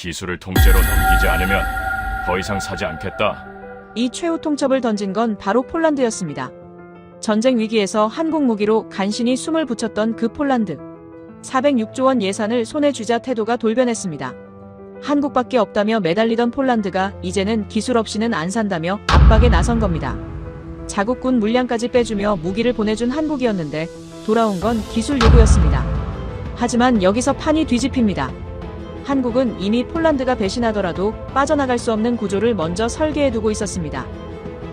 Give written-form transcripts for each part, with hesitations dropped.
기술을 통째로 넘기지 않으면 더 이상 사지 않겠다. 이 최후 통첩을 던진 건 바로 폴란드였습니다. 전쟁 위기에서 한국 무기로 간신히 숨을 붙였던 그 폴란드. 406조 원 예산을 손에 쥐자 태도가 돌변했습니다. 한국밖에 없다며 매달리던 폴란드가 이제는 기술 없이는 안 산다며 압박에 나선 겁니다. 자국군 물량까지 빼주며 무기를 보내준 한국이었는데 돌아온 건 기술 요구였습니다. 하지만 여기서 판이 뒤집힙니다. 한국은 이미 폴란드가 배신하더라도 빠져나갈 수 없는 구조를 먼저 설계해두고 있었습니다.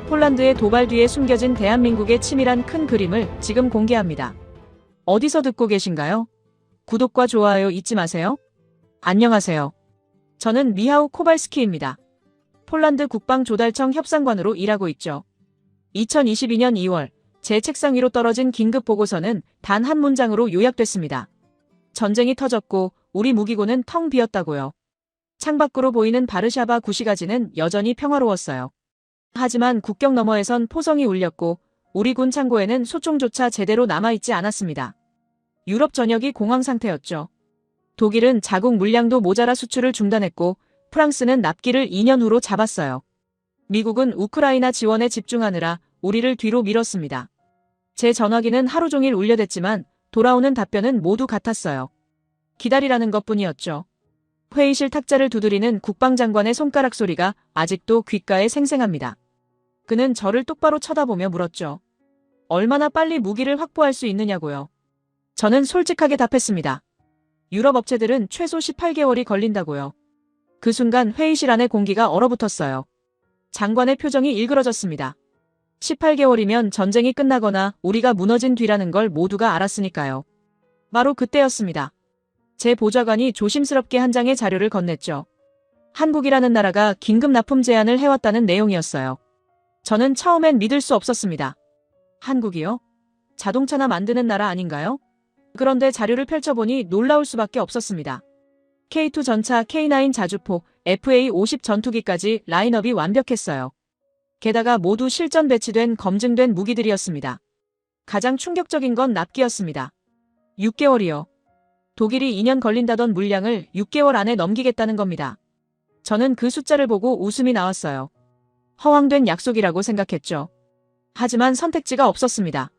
폴란드의 도발 뒤에 숨겨진 대한민국의 치밀한 큰 그림을 지금 공개합니다. 어디서 듣고 계신가요? 구독과 좋아요 잊지 마세요. 안녕하세요. 저는 미하우 코발스키입니다. 폴란드 국방조달청 협상관으로 일하고 있죠. 2022년 2월 제 책상 위로 떨어진 긴급 보고서는 단 한 문장으로 요약됐습니다. 전쟁이 터졌고 우리 무기고는 텅 비었다고요. 창밖으로 보이는 바르샤바 구시가지는 여전히 평화로웠어요. 하지만 국경 너머에선 포성이 울렸고 우리 군 창고에는 소총조차 제대로 남아있지 않았습니다. 유럽 전역이 공황 상태였죠. 독일은 자국 물량도 모자라 수출을 중단했고 프랑스는 납기를 2년 후로 잡았어요. 미국은 우크라이나 지원에 집중하느라 우리를 뒤로 밀었습니다. 제 전화기는 하루 종일 울려댔지만 돌아오는 답변은 모두 같았어요. 기다리라는 것뿐이었죠. 회의실 탁자를 두드리는 국방장관의 손가락 소리가 아직도 귓가에 생생합니다. 그는 저를 똑바로 쳐다보며 물었죠. 얼마나 빨리 무기를 확보할 수 있느냐고요. 저는 솔직하게 답했습니다. 유럽 업체들은 최소 18개월이 걸린다고요. 그 순간 회의실 안의 공기가 얼어붙었어요. 장관의 표정이 일그러졌습니다. 18개월이면 전쟁이 끝나거나 우리가 무너진 뒤라는 걸 모두가 알았으니까요. 바로 그때였습니다. 제 보좌관이 조심스럽게 한 장의 자료를 건넸죠. 한국이라는 나라가 긴급 납품 제안을 해왔다는 내용이었어요. 저는 처음엔 믿을 수 없었습니다. 한국이요? 자동차나 만드는 나라 아닌가요? 그런데 자료를 펼쳐보니 놀라울 수밖에 없었습니다. K2 전차, K9 자주포, FA-50 전투기까지 라인업이 완벽했어요. 게다가 모두 실전 배치된 검증된 무기들이었습니다. 가장 충격적인 건 납기였습니다. 6개월이요. 독일이 2년 걸린다던 물량을 6개월 안에 넘기겠다는 겁니다. 저는 그 숫자를 보고 웃음이 나왔어요. 허황된 약속이라고 생각했죠. 하지만 선택지가 없었습니다.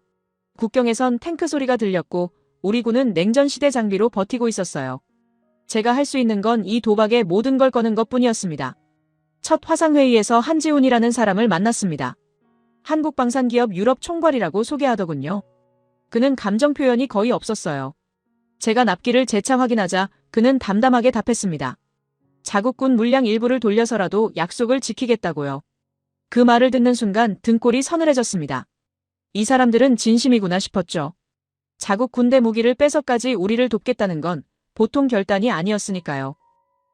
국경에선 탱크 소리가 들렸고 우리 군은 냉전시대 장비로 버티고 있었어요. 제가 할 수 있는 건 이 도박에 모든 걸 거는 것뿐이었습니다. 첫 화상회의에서 한지훈이라는 사람을 만났습니다. 한국방산기업 유럽 총괄이라고 소개하더군요. 그는 감정 표현이 거의 없었어요. 제가 납기를 재차 확인하자 그는 담담하게 답했습니다. 자국군 물량 일부를 돌려서라도 약속을 지키겠다고요. 그 말을 듣는 순간 등골이 서늘해졌습니다. 이 사람들은 진심이구나 싶었죠. 자국 군대 무기를 빼서까지 우리를 돕겠다는 건 보통 결단이 아니었으니까요.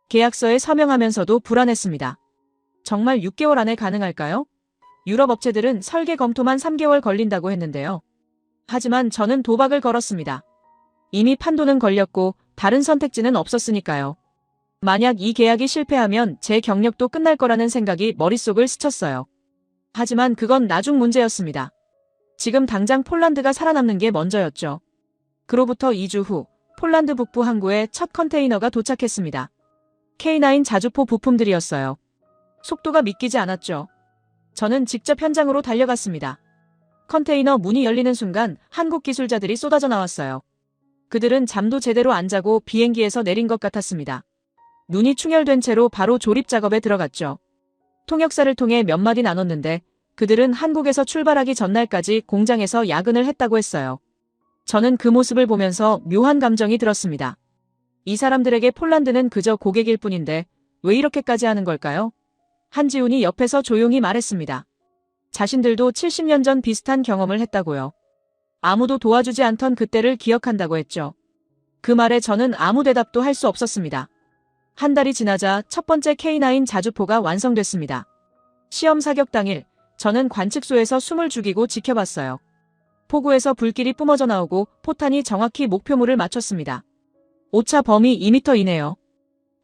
계약서에 서명하면서도 불안했습니다. 정말 6개월 안에 가능할까요? 유럽 업체들은 설계 검토만 3개월 걸린다고 했는데요. 하지만 저는 도박을 걸었습니다. 이미 판도는 걸렸고 다른 선택지는 없었으니까요. 만약 이 계약이 실패하면 제 경력도 끝날 거라는 생각이 머릿속을 스쳤어요. 하지만 그건 나중 문제였습니다. 지금 당장 폴란드가 살아남는 게 먼저였죠. 그로부터 2주 후 폴란드 북부 항구에 첫 컨테이너가 도착했습니다. K9 자주포 부품들이었어요. 속도가 믿기지 않았죠. 저는 직접 현장으로 달려갔습니다. 컨테이너 문이 열리는 순간 한국 기술자들이 쏟아져 나왔어요. 그들은 잠도 제대로 안 자고 비행기에서 내린 것 같았습니다. 눈이 충혈된 채로 바로 조립 작업에 들어갔죠. 통역사를 통해 몇 마디 나눴는데 그들은 한국에서 출발하기 전날까지 공장에서 야근을 했다고 했어요. 저는 그 모습을 보면서 묘한 감정이 들었습니다. 이 사람들에게 폴란드는 그저 고객일 뿐인데 왜 이렇게까지 하는 걸까요? 한지훈이 옆에서 조용히 말했습니다. 자신들도 70년 전 비슷한 경험을 했다고요. 아무도 도와주지 않던 그때를 기억한다고 했죠. 그 말에 저는 아무 대답도 할 수 없었습니다. 한 달이 지나자 첫 번째 K9 자주포가 완성됐습니다. 시험 사격 당일 저는 관측소에서 숨을 죽이고 지켜봤어요. 포구에서 불길이 뿜어져 나오고 포탄이 정확히 목표물을 맞췄습니다. 오차 범위 2m 이내요.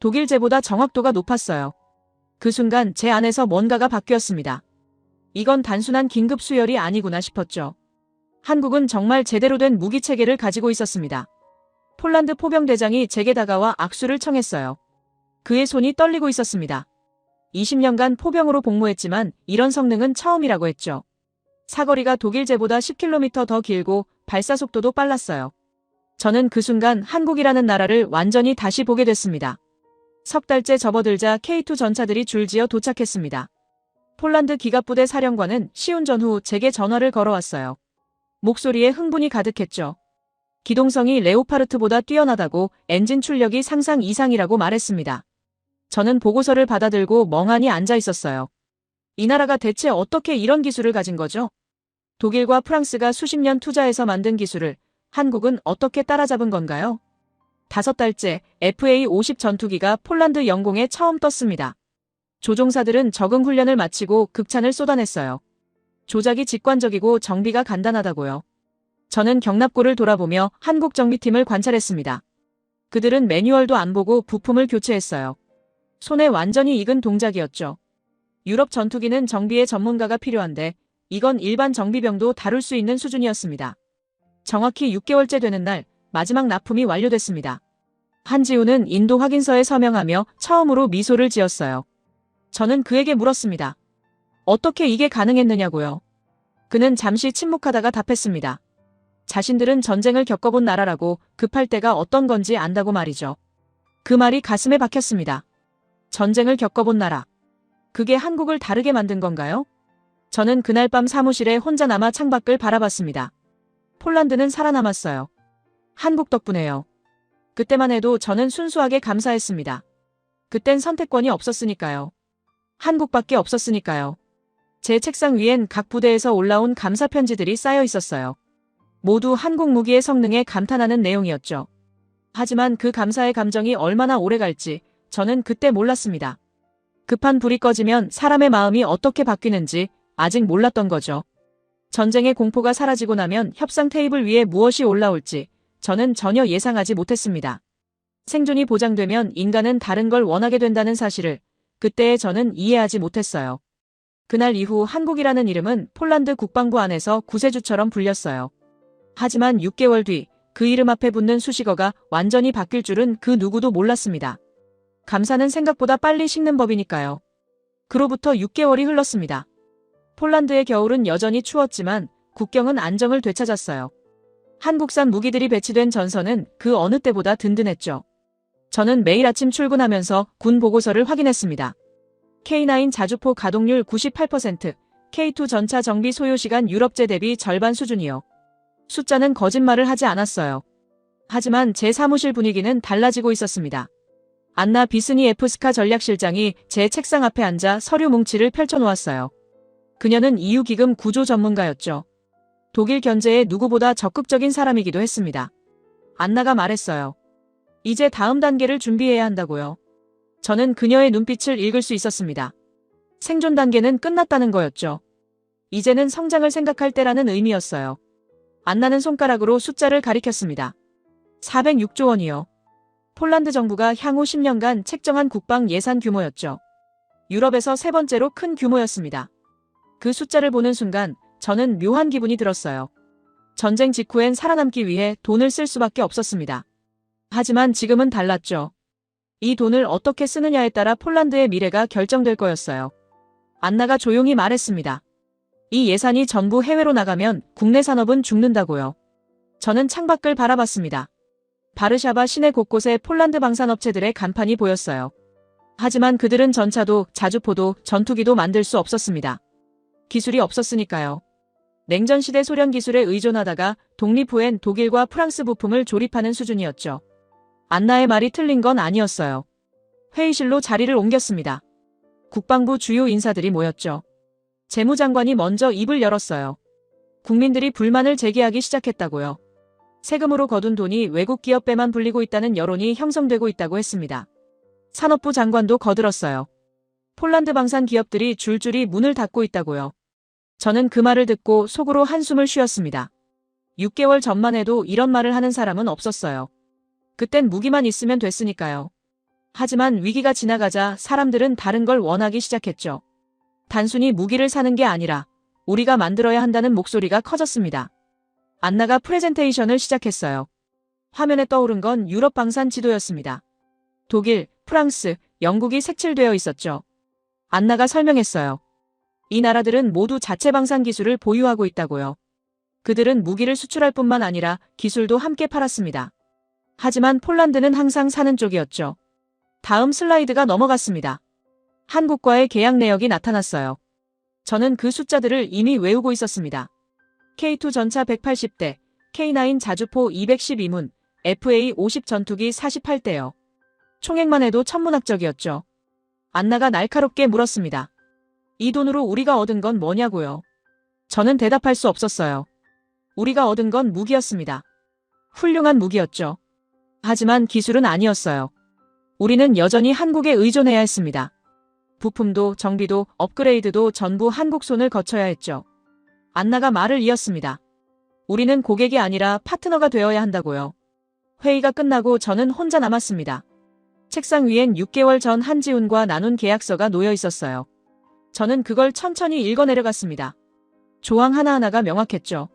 독일제보다 정확도가 높았어요. 그 순간 제 안에서 뭔가가 바뀌었습니다. 이건 단순한 긴급 수혈이 아니구나 싶었죠. 한국은 정말 제대로 된 무기체계를 가지고 있었습니다. 폴란드 포병대장이 제게 다가와 악수를 청했어요. 그의 손이 떨리고 있었습니다. 20년간 포병으로 복무했지만 이런 성능은 처음이라고 했죠. 사거리가 독일제보다 10km 더 길고 발사 속도도 빨랐어요. 저는 그 순간 한국이라는 나라를 완전히 다시 보게 됐습니다. 석 달째 접어들자 K2 전차들이 줄지어 도착했습니다. 폴란드 기갑부대 사령관은 시운전 후 제게 전화를 걸어왔어요. 목소리에 흥분이 가득했죠. 기동성이 레오파르트보다 뛰어나다고 엔진 출력이 상상 이상이라고 말했습니다. 저는 보고서를 받아들고 멍하니 앉아 있었어요. 이 나라가 대체 어떻게 이런 기술을 가진 거죠? 독일과 프랑스가 수십 년 투자해서 만든 기술을 한국은 어떻게 따라잡은 건가요? 5달째 FA-50 전투기가 폴란드 영공에 처음 떴습니다. 조종사들은 적응 훈련을 마치고 극찬을 쏟아냈어요. 조작이 직관적이고 정비가 간단하다고요. 저는 경납고를 돌아보며 한국 정비팀을 관찰했습니다. 그들은 매뉴얼도 안 보고 부품을 교체했어요. 손에 완전히 익은 동작이었죠. 유럽 전투기는 정비에 전문가가 필요한데 이건 일반 정비병도 다룰 수 있는 수준이었습니다. 정확히 6개월째 되는 날 마지막 납품이 완료됐습니다. 한지우는 인도 확인서에 서명하며 처음으로 미소를 지었어요. 저는 그에게 물었습니다. 어떻게 이게 가능했느냐고요. 그는 잠시 침묵하다가 답했습니다. 자신들은 전쟁을 겪어본 나라라고 급할 때가 어떤 건지 안다고 말이죠. 그 말이 가슴에 박혔습니다. 전쟁을 겪어본 나라. 그게 한국을 다르게 만든 건가요? 저는 그날 밤 사무실에 혼자 남아 창밖을 바라봤습니다. 폴란드는 살아남았어요. 한국 덕분에요. 그때만 해도 저는 순수하게 감사했습니다. 그땐 선택권이 없었으니까요. 한국밖에 없었으니까요. 제 책상 위엔 각 부대에서 올라온 감사 편지들이 쌓여 있었어요. 모두 한국 무기의 성능에 감탄하는 내용이었죠. 하지만 그 감사의 감정이 얼마나 오래 갈지 저는 그때 몰랐습니다. 급한 불이 꺼지면 사람의 마음이 어떻게 바뀌는지 아직 몰랐던 거죠. 전쟁의 공포가 사라지고 나면 협상 테이블 위에 무엇이 올라올지 저는 전혀 예상하지 못했습니다. 생존이 보장되면 인간은 다른 걸 원하게 된다는 사실을 그때의 저는 이해하지 못했어요. 그날 이후 한국이라는 이름은 폴란드 국방부 안에서 구세주처럼 불렸어요. 하지만 6개월 뒤 그 이름 앞에 붙는 수식어가 완전히 바뀔 줄은 그 누구도 몰랐습니다. 감사는 생각보다 빨리 식는 법이니까요. 그로부터 6개월이 흘렀습니다. 폴란드의 겨울은 여전히 추웠지만 국경은 안정을 되찾았어요. 한국산 무기들이 배치된 전선은 그 어느 때보다 든든했죠. 저는 매일 아침 출근하면서 군 보고서를 확인했습니다. K9 자주포 가동률 98%, K2 전차 정비 소요시간 유럽제 대비 절반 수준이요. 숫자는 거짓말을 하지 않았어요. 하지만 제 사무실 분위기는 달라지고 있었습니다. 안나 비스니 에프스카 전략실장이 제 책상 앞에 앉아 서류 뭉치를 펼쳐놓았어요. 그녀는 EU기금 구조 전문가였죠. 독일 견제에 누구보다 적극적인 사람이기도 했습니다. 안나가 말했어요. 이제 다음 단계를 준비해야 한다고요. 저는 그녀의 눈빛을 읽을 수 있었습니다. 생존 단계는 끝났다는 거였죠. 이제는 성장을 생각할 때라는 의미였어요. 안나는 손가락으로 숫자를 가리켰습니다. 406조 원이요. 폴란드 정부가 향후 10년간 책정한 국방 예산 규모였죠. 유럽에서 세 번째로 큰 규모였습니다. 그 숫자를 보는 순간 저는 묘한 기분이 들었어요. 전쟁 직후엔 살아남기 위해 돈을 쓸 수밖에 없었습니다. 하지만 지금은 달랐죠. 이 돈을 어떻게 쓰느냐에 따라 폴란드의 미래가 결정될 거였어요. 안나가 조용히 말했습니다. 이 예산이 전부 해외로 나가면 국내 산업은 죽는다고요. 저는 창밖을 바라봤습니다. 바르샤바 시내 곳곳에 폴란드 방산업체들의 간판이 보였어요. 하지만 그들은 전차도 자주포도 전투기도 만들 수 없었습니다. 기술이 없었으니까요. 냉전시대 소련 기술에 의존하다가 독립 후엔 독일과 프랑스 부품을 조립하는 수준이었죠. 안나의 말이 틀린 건 아니었어요. 회의실로 자리를 옮겼습니다. 국방부 주요 인사들이 모였죠. 재무장관이 먼저 입을 열었어요. 국민들이 불만을 제기하기 시작했다고요. 세금으로 거둔 돈이 외국 기업에만 불리고 있다는 여론이 형성되고 있다고 했습니다. 산업부 장관도 거들었어요. 폴란드 방산 기업들이 줄줄이 문을 닫고 있다고요. 저는 그 말을 듣고 속으로 한숨을 쉬었습니다. 6개월 전만 해도 이런 말을 하는 사람은 없었어요. 그땐 무기만 있으면 됐으니까요. 하지만 위기가 지나가자 사람들은 다른 걸 원하기 시작했죠. 단순히 무기를 사는 게 아니라 우리가 만들어야 한다는 목소리가 커졌습니다. 안나가 프레젠테이션을 시작했어요. 화면에 떠오른 건 유럽 방산 지도였습니다. 독일, 프랑스, 영국이 색칠되어 있었죠. 안나가 설명했어요. 이 나라들은 모두 자체 방산 기술을 보유하고 있다고요. 그들은 무기를 수출할 뿐만 아니라 기술도 함께 팔았습니다. 하지만 폴란드는 항상 사는 쪽이었죠. 다음 슬라이드가 넘어갔습니다. 한국과의 계약 내역이 나타났어요. 저는 그 숫자들을 이미 외우고 있었습니다. K2 전차 180대, K9 자주포 212문, FA50 전투기 48대요. 총액만 해도 천문학적이었죠. 안나가 날카롭게 물었습니다. 이 돈으로 우리가 얻은 건 뭐냐고요? 저는 대답할 수 없었어요. 우리가 얻은 건 무기였습니다. 훌륭한 무기였죠. 하지만 기술은 아니었어요. 우리는 여전히 한국에 의존해야 했습니다. 부품도 정비도 업그레이드도 전부 한국 손을 거쳐야 했죠. 안나가 말을 이었습니다. 우리는 고객이 아니라 파트너가 되어야 한다고요. 회의가 끝나고 저는 혼자 남았습니다. 책상 위엔 6개월 전 한지훈과 나눈 계약서가 놓여 있었어요. 저는 그걸 천천히 읽어내려갔습니다. 조항 하나하나가 명확했죠.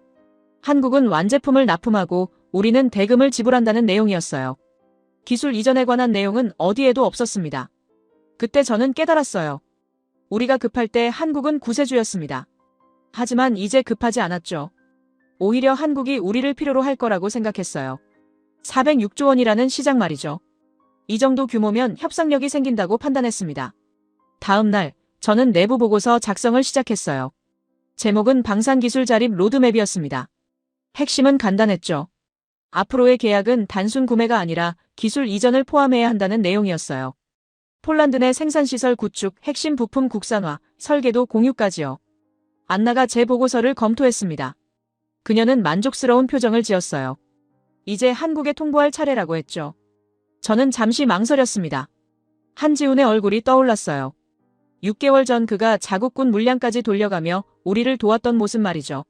한국은 완제품을 납품하고 우리는 대금을 지불한다는 내용이었어요. 기술 이전에 관한 내용은 어디에도 없었습니다. 그때 저는 깨달았어요. 우리가 급할 때 한국은 구세주였습니다. 하지만 이제 급하지 않았죠. 오히려 한국이 우리를 필요로 할 거라고 생각했어요. 406조 원이라는 시장 말이죠. 이 정도 규모면 협상력이 생긴다고 판단했습니다. 다음 날 저는 내부 보고서 작성을 시작했어요. 제목은 방산기술 자립 로드맵이었습니다. 핵심은 간단했죠. 앞으로의 계약은 단순 구매가 아니라 기술 이전을 포함해야 한다는 내용이었어요. 폴란드 내 생산시설 구축, 핵심 부품 국산화, 설계도 공유까지요. 안나가 제 보고서를 검토했습니다. 그녀는 만족스러운 표정을 지었어요. 이제 한국에 통보할 차례라고 했죠. 저는 잠시 망설였습니다. 한지훈의 얼굴이 떠올랐어요. 6개월 전 그가 자국군 물량까지 돌려가며 우리를 도왔던 모습 말이죠.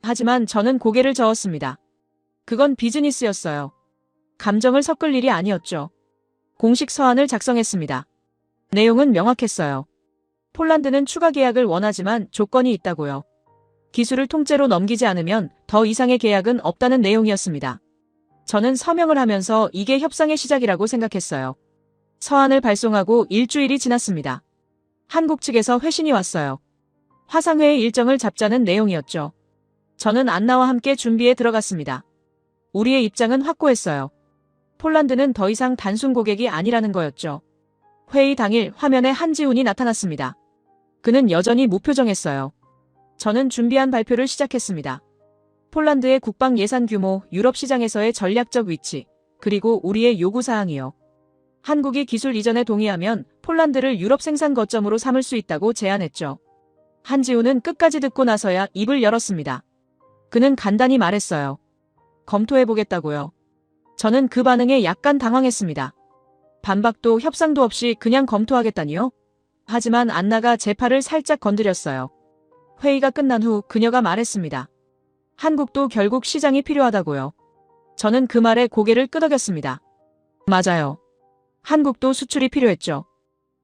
하지만 저는 고개를 저었습니다. 그건 비즈니스였어요. 감정을 섞을 일이 아니었죠. 공식 서한을 작성했습니다. 내용은 명확했어요. 폴란드는 추가 계약을 원하지만 조건이 있다고요. 기술을 통째로 넘기지 않으면 더 이상의 계약은 없다는 내용이었습니다. 저는 서명을 하면서 이게 협상의 시작이라고 생각했어요. 서한을 발송하고 일주일이 지났습니다. 한국 측에서 회신이 왔어요. 화상회의 일정을 잡자는 내용이었죠. 저는 안나와 함께 준비에 들어갔습니다. 우리의 입장은 확고했어요. 폴란드는 더 이상 단순 고객이 아니라는 거였죠. 회의 당일 화면에 한지훈이 나타났습니다. 그는 여전히 무표정했어요. 저는 준비한 발표를 시작했습니다. 폴란드의 국방 예산 규모, 유럽 시장에서의 전략적 위치, 그리고 우리의 요구사항이요. 한국이 기술 이전에 동의하면 폴란드를 유럽 생산 거점으로 삼을 수 있다고 제안했죠. 한지훈은 끝까지 듣고 나서야 입을 열었습니다. 그는 간단히 말했어요. 검토해보겠다고요. 저는 그 반응에 약간 당황했습니다. 반박도 협상도 없이 그냥 검토하겠다니요? 하지만 안나가 제 팔을 살짝 건드렸어요. 회의가 끝난 후 그녀가 말했습니다. 한국도 결국 시장이 필요하다고요. 저는 그 말에 고개를 끄덕였습니다. 맞아요. 한국도 수출이 필요했죠.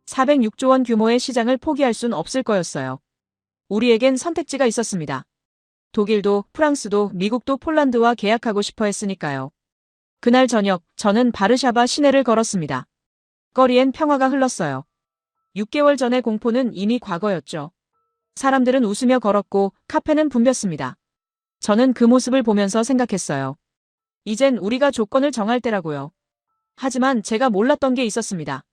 406조 원 규모의 시장을 포기할 순 없을 거였어요. 우리에겐 선택지가 있었습니다. 독일도, 프랑스도, 미국도 폴란드와 계약하고 싶어 했으니까요. 그날 저녁 저는 바르샤바 시내를 걸었습니다. 거리엔 평화가 흘렀어요. 6개월 전의 공포는 이미 과거였죠. 사람들은 웃으며 걸었고 카페는 붐볐습니다. 저는 그 모습을 보면서 생각했어요. 이젠 우리가 조건을 정할 때라고요. 하지만 제가 몰랐던 게 있었습니다.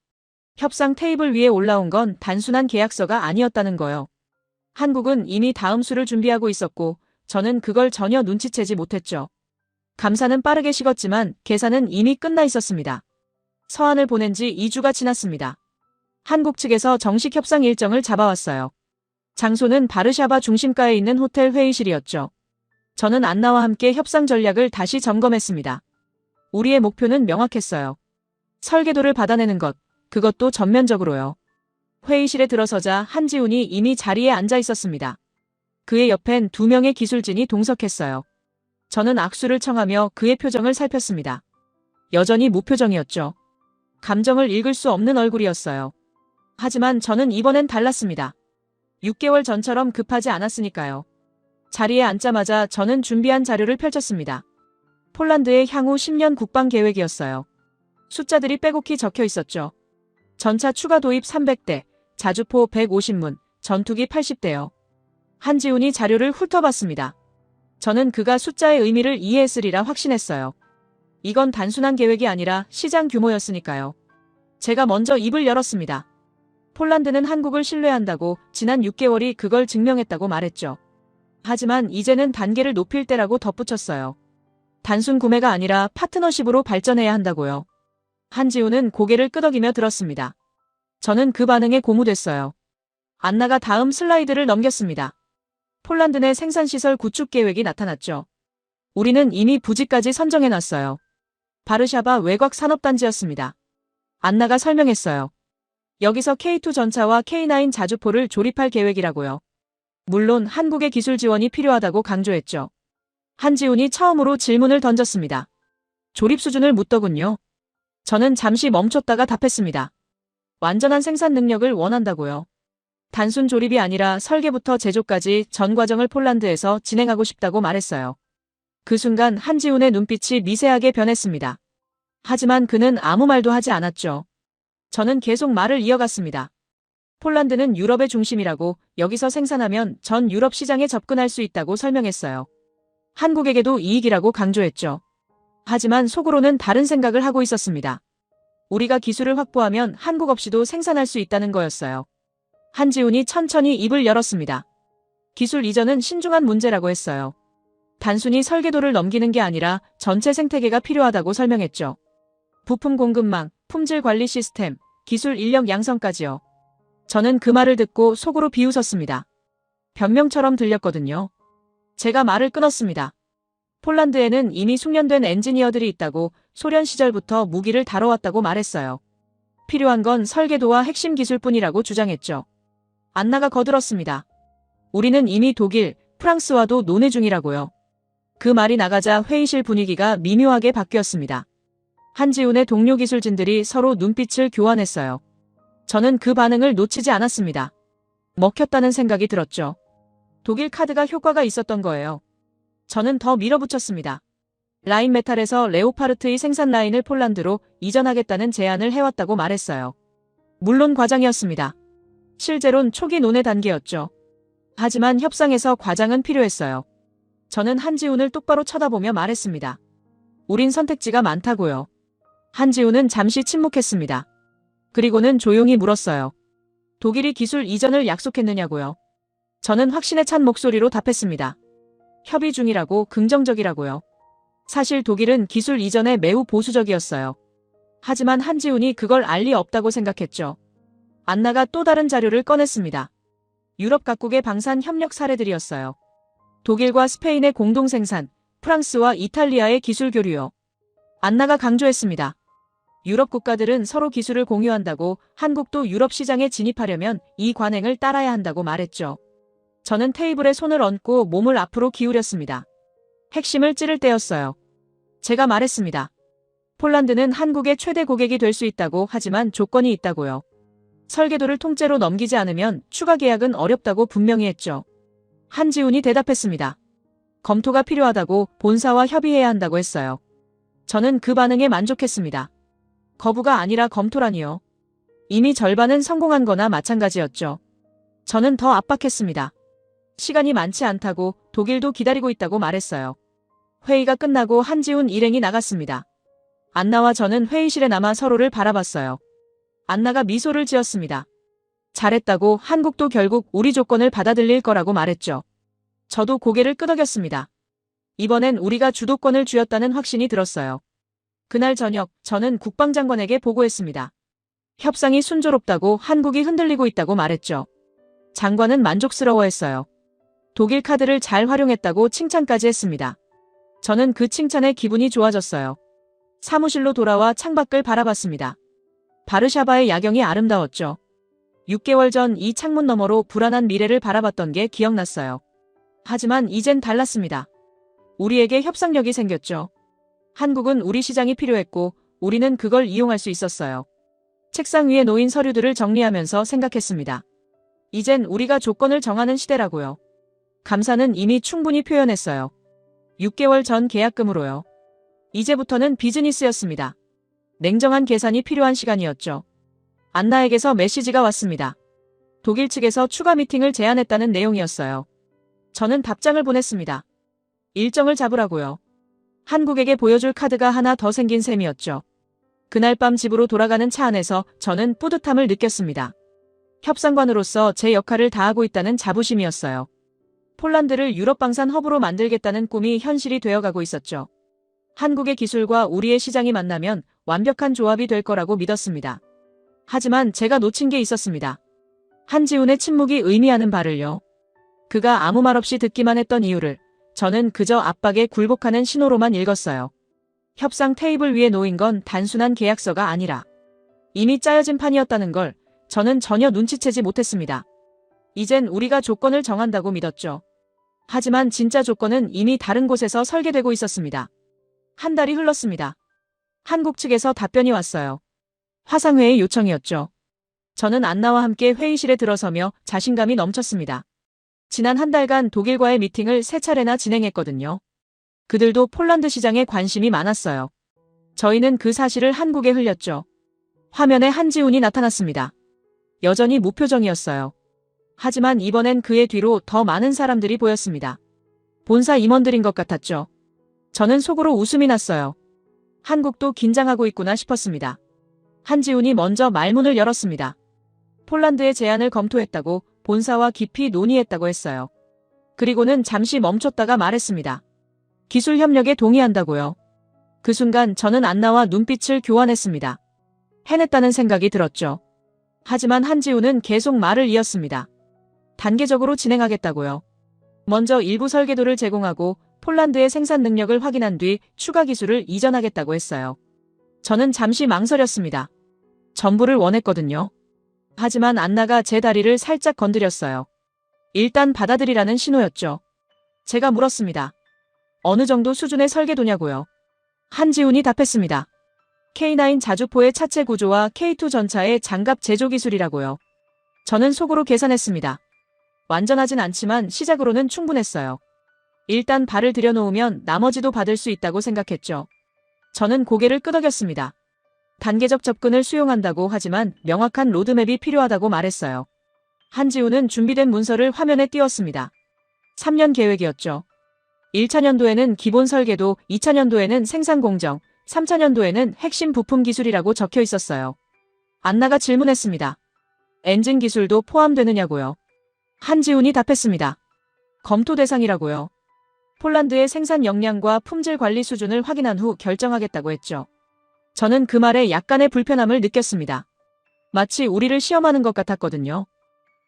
협상 테이블 위에 올라온 건 단순한 계약서가 아니었다는 거요. 한국은 이미 다음 수를 준비하고 있었고 저는 그걸 전혀 눈치채지 못했죠. 감사는 빠르게 식었지만 계산은 이미 끝나 있었습니다. 서한을 보낸 지 2주가 지났습니다. 한국 측에서 정식 협상 일정을 잡아왔어요. 장소는 바르샤바 중심가에 있는 호텔 회의실이었죠. 저는 안나와 함께 협상 전략을 다시 점검했습니다. 우리의 목표는 명확했어요. 설계도를 받아내는 것, 그것도 전면적으로요. 회의실에 들어서자 한지훈이 이미 자리에 앉아 있었습니다. 그의 옆엔 2명의 기술진이 동석했어요. 저는 악수를 청하며 그의 표정을 살폈습니다. 여전히 무표정이었죠. 감정을 읽을 수 없는 얼굴이었어요. 하지만 저는 이번엔 달랐습니다. 6개월 전처럼 급하지 않았으니까요. 자리에 앉자마자 저는 준비한 자료를 펼쳤습니다. 폴란드의 향후 10년 국방 계획이었어요. 숫자들이 빼곡히 적혀 있었죠. 전차 추가 도입 300대, 자주포 150문, 전투기 80대요. 한지훈이 자료를 훑어봤습니다. 저는 그가 숫자의 의미를 이해했으리라 확신했어요. 이건 단순한 계획이 아니라 시장 규모였으니까요. 제가 먼저 입을 열었습니다. 폴란드는 한국을 신뢰한다고 지난 6개월이 그걸 증명했다고 말했죠. 하지만 이제는 단계를 높일 때라고 덧붙였어요. 단순 구매가 아니라 파트너십으로 발전해야 한다고요. 한지훈은 고개를 끄덕이며 들었습니다. 저는 그 반응에 고무됐어요. 안나가 다음 슬라이드를 넘겼습니다. 폴란드 내 생산시설 구축 계획이 나타났죠. 우리는 이미 부지까지 선정해놨어요. 바르샤바 외곽 산업단지였습니다. 안나가 설명했어요. 여기서 K2 전차와 K9 자주포를 조립할 계획이라고요. 물론 한국의 기술 지원이 필요하다고 강조했죠. 한지훈이 처음으로 질문을 던졌습니다. 조립 수준을 묻더군요. 저는 잠시 멈췄다가 답했습니다. 완전한 생산 능력을 원한다고요. 단순 조립이 아니라 설계부터 제조까지 전 과정을 폴란드에서 진행하고 싶다고 말했어요. 그 순간 한지훈의 눈빛이 미세하게 변했습니다. 하지만 그는 아무 말도 하지 않았죠. 저는 계속 말을 이어갔습니다. 폴란드는 유럽의 중심이라고, 여기서 생산하면 전 유럽 시장에 접근할 수 있다고 설명했어요. 한국에게도 이익이라고 강조했죠. 하지만 속으로는 다른 생각을 하고 있었습니다. 우리가 기술을 확보하면 한국 없이도 생산할 수 있다는 거였어요. 한지훈이 천천히 입을 열었습니다. 기술 이전은 신중한 문제라고 했어요. 단순히 설계도를 넘기는 게 아니라 전체 생태계가 필요하다고 설명했죠. 부품 공급망, 품질 관리 시스템, 기술 인력 양성까지요. 저는 그 말을 듣고 속으로 비웃었습니다. 변명처럼 들렸거든요. 제가 말을 끊었습니다. 폴란드에는 이미 숙련된 엔지니어들이 있다고, 소련 시절부터 무기를 다뤄왔다고 말했어요. 필요한 건 설계도와 핵심 기술뿐이라고 주장했죠. 안나가 거들었습니다. 우리는 이미 독일, 프랑스와도 논의 중이라고요. 그 말이 나가자 회의실 분위기가 미묘하게 바뀌었습니다. 한지훈의 동료 기술진들이 서로 눈빛을 교환했어요. 저는 그 반응을 놓치지 않았습니다. 먹혔다는 생각이 들었죠. 독일 카드가 효과가 있었던 거예요. 저는 더 밀어붙였습니다. 라인메탈에서 레오파르트의 생산 라인을 폴란드로 이전하겠다는 제안을 해왔다고 말했어요. 물론 과장이었습니다. 실제론 초기 논의 단계였죠. 하지만 협상에서 과장은 필요했어요. 저는 한지훈을 똑바로 쳐다보며 말했습니다. 우린 선택지가 많다고요. 한지훈은 잠시 침묵했습니다. 그리고는 조용히 물었어요. 독일이 기술 이전을 약속했느냐고요. 저는 확신에 찬 목소리로 답했습니다. 협의 중이라고, 긍정적이라고요. 사실 독일은 기술 이전에 매우 보수적이었어요. 하지만 한지훈이 그걸 알 리 없다고 생각했죠. 안나가 또 다른 자료를 꺼냈습니다. 유럽 각국의 방산 협력 사례들이었어요. 독일과 스페인의 공동 생산, 프랑스와 이탈리아의 기술 교류요. 안나가 강조했습니다. 유럽 국가들은 서로 기술을 공유한다고, 한국도 유럽 시장에 진입하려면 이 관행을 따라야 한다고 말했죠. 저는 테이블에 손을 얹고 몸을 앞으로 기울였습니다. 핵심을 찌를 때였어요. 제가 말했습니다. 폴란드는 한국의 최대 고객이 될 수 있다고, 하지만 조건이 있다고요. 설계도를 통째로 넘기지 않으면 추가 계약은 어렵다고 분명히 했죠. 한지훈이 대답했습니다. 검토가 필요하다고, 본사와 협의해야 한다고 했어요. 저는 그 반응에 만족했습니다. 거부가 아니라 검토라니요. 이미 절반은 성공한 거나 마찬가지였죠. 저는 더 압박했습니다. 시간이 많지 않다고, 독일도 기다리고 있다고 말했어요. 회의가 끝나고 한지훈 일행이 나갔습니다. 안나와 저는 회의실에 남아 서로를 바라봤어요. 안나가 미소를 지었습니다. 잘했다고, 한국도 결국 우리 조건을 받아들일 거라고 말했죠. 저도 고개를 끄덕였습니다. 이번엔 우리가 주도권을 쥐었다는 확신이 들었어요. 그날 저녁, 저는 국방장관에게 보고했습니다. 협상이 순조롭다고, 한국이 흔들리고 있다고 말했죠. 장관은 만족스러워했어요. 독일 카드를 잘 활용했다고 칭찬까지 했습니다. 저는 그 칭찬에 기분이 좋아졌어요. 사무실로 돌아와 창밖을 바라봤습니다. 바르샤바의 야경이 아름다웠죠. 6개월 전 이 창문 너머로 불안한 미래를 바라봤던 게 기억났어요. 하지만 이젠 달랐습니다. 우리에게 협상력이 생겼죠. 한국은 우리 시장이 필요했고, 우리는 그걸 이용할 수 있었어요. 책상 위에 놓인 서류들을 정리하면서 생각했습니다. 이젠 우리가 조건을 정하는 시대라고요. 감사는 이미 충분히 표현했어요. 6개월 전 계약금으로요. 이제부터는 비즈니스였습니다. 냉정한 계산이 필요한 시간이었죠. 안나에게서 메시지가 왔습니다. 독일 측에서 추가 미팅을 제안했다는 내용이었어요. 저는 답장을 보냈습니다. 일정을 잡으라고요. 한국에게 보여줄 카드가 하나 더 생긴 셈이었죠. 그날 밤 집으로 돌아가는 차 안에서 저는 뿌듯함을 느꼈습니다. 협상관으로서 제 역할을 다하고 있다는 자부심이었어요. 폴란드를 유럽 방산 허브로 만들겠다는 꿈이 현실이 되어가고 있었죠. 한국의 기술과 우리의 시장이 만나면 완벽한 조합이 될 거라고 믿었습니다. 하지만 제가 놓친 게 있었습니다. 한지훈의 침묵이 의미하는 바를요. 그가 아무 말 없이 듣기만 했던 이유를 저는 그저 압박에 굴복하는 신호로만 읽었어요. 협상 테이블 위에 놓인 건 단순한 계약서가 아니라 이미 짜여진 판이었다는 걸 저는 전혀 눈치채지 못했습니다. 이젠 우리가 조건을 정한다고 믿었죠. 하지만 진짜 조건은 이미 다른 곳에서 설계되고 있었습니다. 한 달이 흘렀습니다. 한국 측에서 답변이 왔어요. 화상회의 요청이었죠. 저는 안나와 함께 회의실에 들어서며 자신감이 넘쳤습니다. 지난 한 달간 독일과의 미팅을 3차례나 진행했거든요. 그들도 폴란드 시장에 관심이 많았어요. 저희는 그 사실을 한국에 흘렸죠. 화면에 한지훈이 나타났습니다. 여전히 무표정이었어요. 하지만 이번엔 그의 뒤로 더 많은 사람들이 보였습니다. 본사 임원들인 것 같았죠. 저는 속으로 웃음이 났어요. 한국도 긴장하고 있구나 싶었습니다. 한지훈이 먼저 말문을 열었습니다. 폴란드의 제안을 검토했다고 본사와 깊이 논의했다고 했어요. 그리고는 잠시 멈췄다가 말했습니다. 기술 협력에 동의한다고요. 그 순간 저는 안나와 눈빛을 교환했습니다. 해냈다는 생각이 들었죠. 하지만 한지훈은 계속 말을 이었습니다. 단계적으로 진행하겠다고요. 먼저 일부 설계도를 제공하고 폴란드의 생산 능력을 확인한 뒤 추가 기술을 이전하겠다고 했어요. 저는 잠시 망설였습니다. 전부를 원했거든요. 하지만 안나가 제 다리를 살짝 건드렸어요. 일단 받아들이라는 신호였죠. 제가 물었습니다. 어느 정도 수준의 설계도냐고요. 한지훈이 답했습니다. K9 자주포의 차체 구조와 K2 전차의 장갑 제조 기술이라고요. 저는 속으로 계산했습니다. 완전하진 않지만 시작으로는 충분했어요. 일단 발을 들여놓으면 나머지도 받을 수 있다고 생각했죠. 저는 고개를 끄덕였습니다. 단계적 접근을 수용한다고 하지만 명확한 로드맵이 필요하다고 말했어요. 한지훈은 준비된 문서를 화면에 띄웠습니다. 3년 계획이었죠. 1차년도에는 기본 설계도, 2차년도에는 생산 공정, 3차년도에는 핵심 부품 기술이라고 적혀 있었어요. 안나가 질문했습니다. 엔진 기술도 포함되느냐고요. 한지훈이 답했습니다. 검토 대상이라고요. 폴란드의 생산 역량과 품질 관리 수준을 확인한 후 결정하겠다고 했죠. 저는 그 말에 약간의 불편함을 느꼈습니다. 마치 우리를 시험하는 것 같았거든요.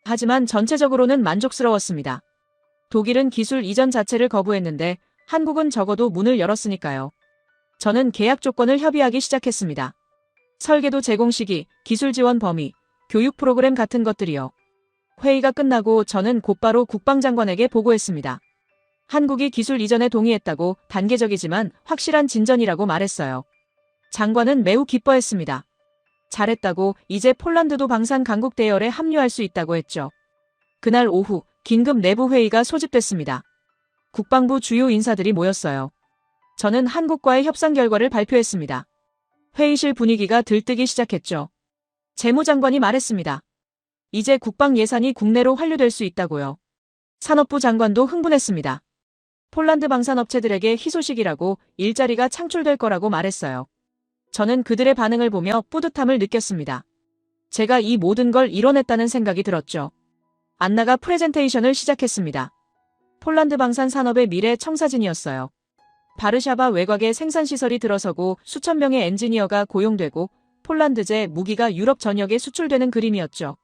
하지만 전체적으로는 만족스러웠습니다. 독일은 기술 이전 자체를 거부했는데 한국은 적어도 문을 열었으니까요. 저는 계약 조건을 협의하기 시작했습니다. 설계도 제공 시기, 기술 지원 범위, 교육 프로그램 같은 것들이요. 회의가 끝나고 저는 곧바로 국방장관에게 보고했습니다. 한국이 기술 이전에 동의했다고 단계적이지만 확실한 진전이라고 말했어요. 장관은 매우 기뻐했습니다. 잘했다고 이제 폴란드도 방산 강국 대열에 합류할 수 있다고 했죠. 그날 오후 긴급 내부 회의가 소집됐습니다. 국방부 주요 인사들이 모였어요. 저는 한국과의 협상 결과를 발표했습니다. 회의실 분위기가 들뜨기 시작했죠. 재무장관이 말했습니다. 이제 국방 예산이 국내로 환류될 수 있다고요. 산업부 장관도 흥분했습니다. 폴란드 방산업체들에게 희소식이라고 일자리가 창출될 거라고 말했어요. 저는 그들의 반응을 보며 뿌듯함을 느꼈습니다. 제가 이 모든 걸 이뤄냈다는 생각이 들었죠. 안나가 프레젠테이션을 시작했습니다. 폴란드 방산 산업의 미래 청사진이었어요. 바르샤바 외곽에 생산시설이 들어서고 수천 명의 엔지니어가 고용되고 폴란드제 무기가 유럽 전역에 수출되는 그림이었죠.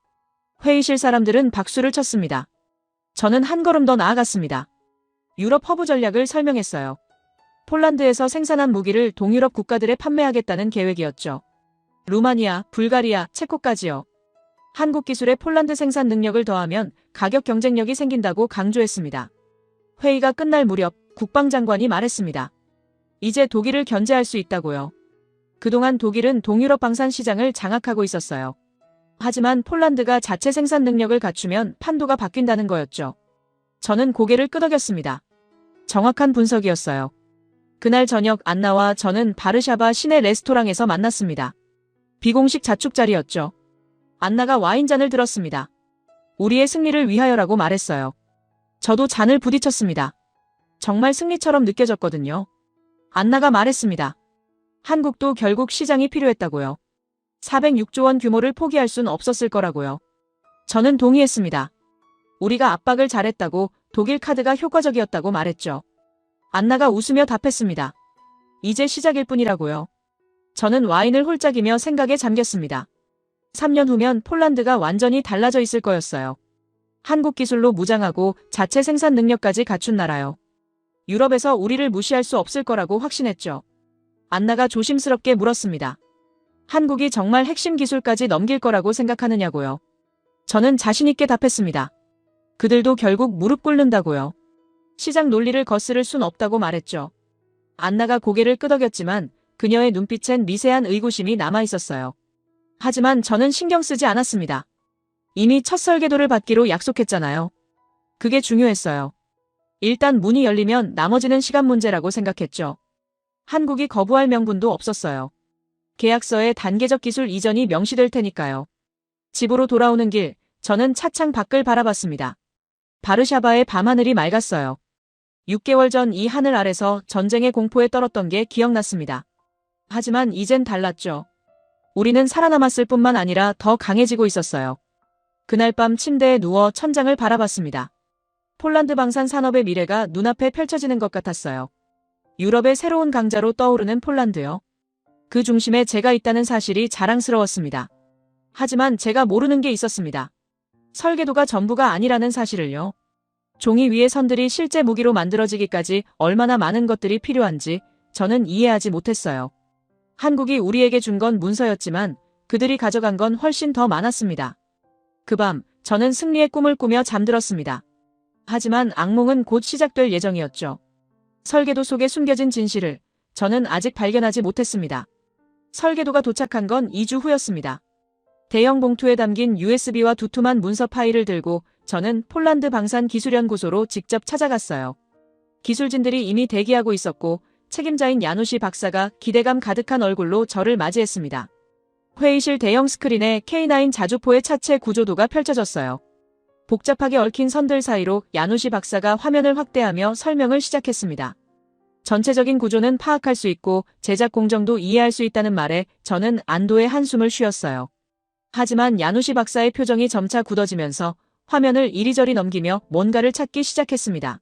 회의실 사람들은 박수를 쳤습니다. 저는 한 걸음 더 나아갔습니다. 유럽 허브 전략을 설명했어요. 폴란드에서 생산한 무기를 동유럽 국가들에 판매하겠다는 계획이었죠. 루마니아, 불가리아, 체코까지요. 한국 기술에 폴란드 생산 능력을 더하면 가격 경쟁력이 생긴다고 강조했습니다. 회의가 끝날 무렵 국방장관이 말했습니다. 이제 독일을 견제할 수 있다고요. 그동안 독일은 동유럽 방산 시장을 장악하고 있었어요. 하지만 폴란드가 자체 생산 능력을 갖추면 판도가 바뀐다는 거였죠. 저는 고개를 끄덕였습니다. 정확한 분석이었어요. 그날 저녁 안나와 저는 바르샤바 시내 레스토랑에서 만났습니다. 비공식 자축 자리였죠. 안나가 와인잔을 들었습니다. 우리의 승리를 위하여라고 말했어요. 저도 잔을 부딪혔습니다. 정말 승리처럼 느껴졌거든요. 안나가 말했습니다. 한국도 결국 시장이 필요했다고요. 406조 원 규모를 포기할 순 없었을 거라고요. 저는 동의했습니다. 우리가 압박을 잘했다고, 독일 카드가 효과적이었다고 말했죠. 안나가 웃으며 답했습니다. 이제 시작일 뿐이라고요. 저는 와인을 홀짝이며 생각에 잠겼습니다. 3년 후면 폴란드가 완전히 달라져 있을 거였어요. 한국 기술로 무장하고 자체 생산 능력까지 갖춘 나라요. 유럽에서 우리를 무시할 수 없을 거라고 확신했죠. 안나가 조심스럽게 물었습니다. 한국이 정말 핵심 기술까지 넘길 거라고 생각하느냐고요. 저는 자신있게 답했습니다. 그들도 결국 무릎 꿇는다고요. 시장 논리를 거스를 순 없다고 말했죠. 안나가 고개를 끄덕였지만 그녀의 눈빛엔 미세한 의구심이 남아있었어요. 하지만 저는 신경 쓰지 않았습니다. 이미 첫 설계도를 받기로 약속했잖아요. 그게 중요했어요. 일단 문이 열리면 나머지는 시간 문제라고 생각했죠. 한국이 거부할 명분도 없었어요. 계약서에 단계적 기술 이전이 명시될 테니까요. 집으로 돌아오는 길, 저는 차창 밖을 바라봤습니다. 바르샤바의 밤하늘이 맑았어요. 6개월 전 이 하늘 아래서 전쟁의 공포에 떨었던 게 기억났습니다. 하지만 이젠 달랐죠. 우리는 살아남았을 뿐만 아니라 더 강해지고 있었어요. 그날 밤 침대에 누워 천장을 바라봤습니다. 폴란드 방산 산업의 미래가 눈앞에 펼쳐지는 것 같았어요. 유럽의 새로운 강자로 떠오르는 폴란드요. 그 중심에 제가 있다는 사실이 자랑스러웠습니다. 하지만 제가 모르는 게 있었습니다. 설계도가 전부가 아니라는 사실을요. 종이 위의 선들이 실제 무기로 만들어지기까지 얼마나 많은 것들이 필요한지 저는 이해하지 못했어요. 한국이 우리에게 준 건 문서였지만 그들이 가져간 건 훨씬 더 많았습니다. 그 밤 저는 승리의 꿈을 꾸며 잠들었습니다. 하지만 악몽은 곧 시작될 예정이었죠. 설계도 속에 숨겨진 진실을 저는 아직 발견하지 못했습니다. 설계도가 도착한 건 2주 후였습니다. 대형 봉투에 담긴 USB와 두툼한 문서 파일을 들고 저는 폴란드 방산 기술연구소로 직접 찾아갔어요. 기술진들이 이미 대기하고 있었고 책임자인 야누시 박사가 기대감 가득한 얼굴로 저를 맞이했습니다. 회의실 대형 스크린에 K9 자주포의 차체 구조도가 펼쳐졌어요. 복잡하게 얽힌 선들 사이로 야누시 박사가 화면을 확대하며 설명을 시작했습니다. 전체적인 구조는 파악할 수 있고 제작 공정도 이해할 수 있다는 말에 저는 안도의 한숨을 쉬었어요. 하지만 야누시 박사의 표정이 점차 굳어지면서 화면을 이리저리 넘기며 뭔가를 찾기 시작했습니다.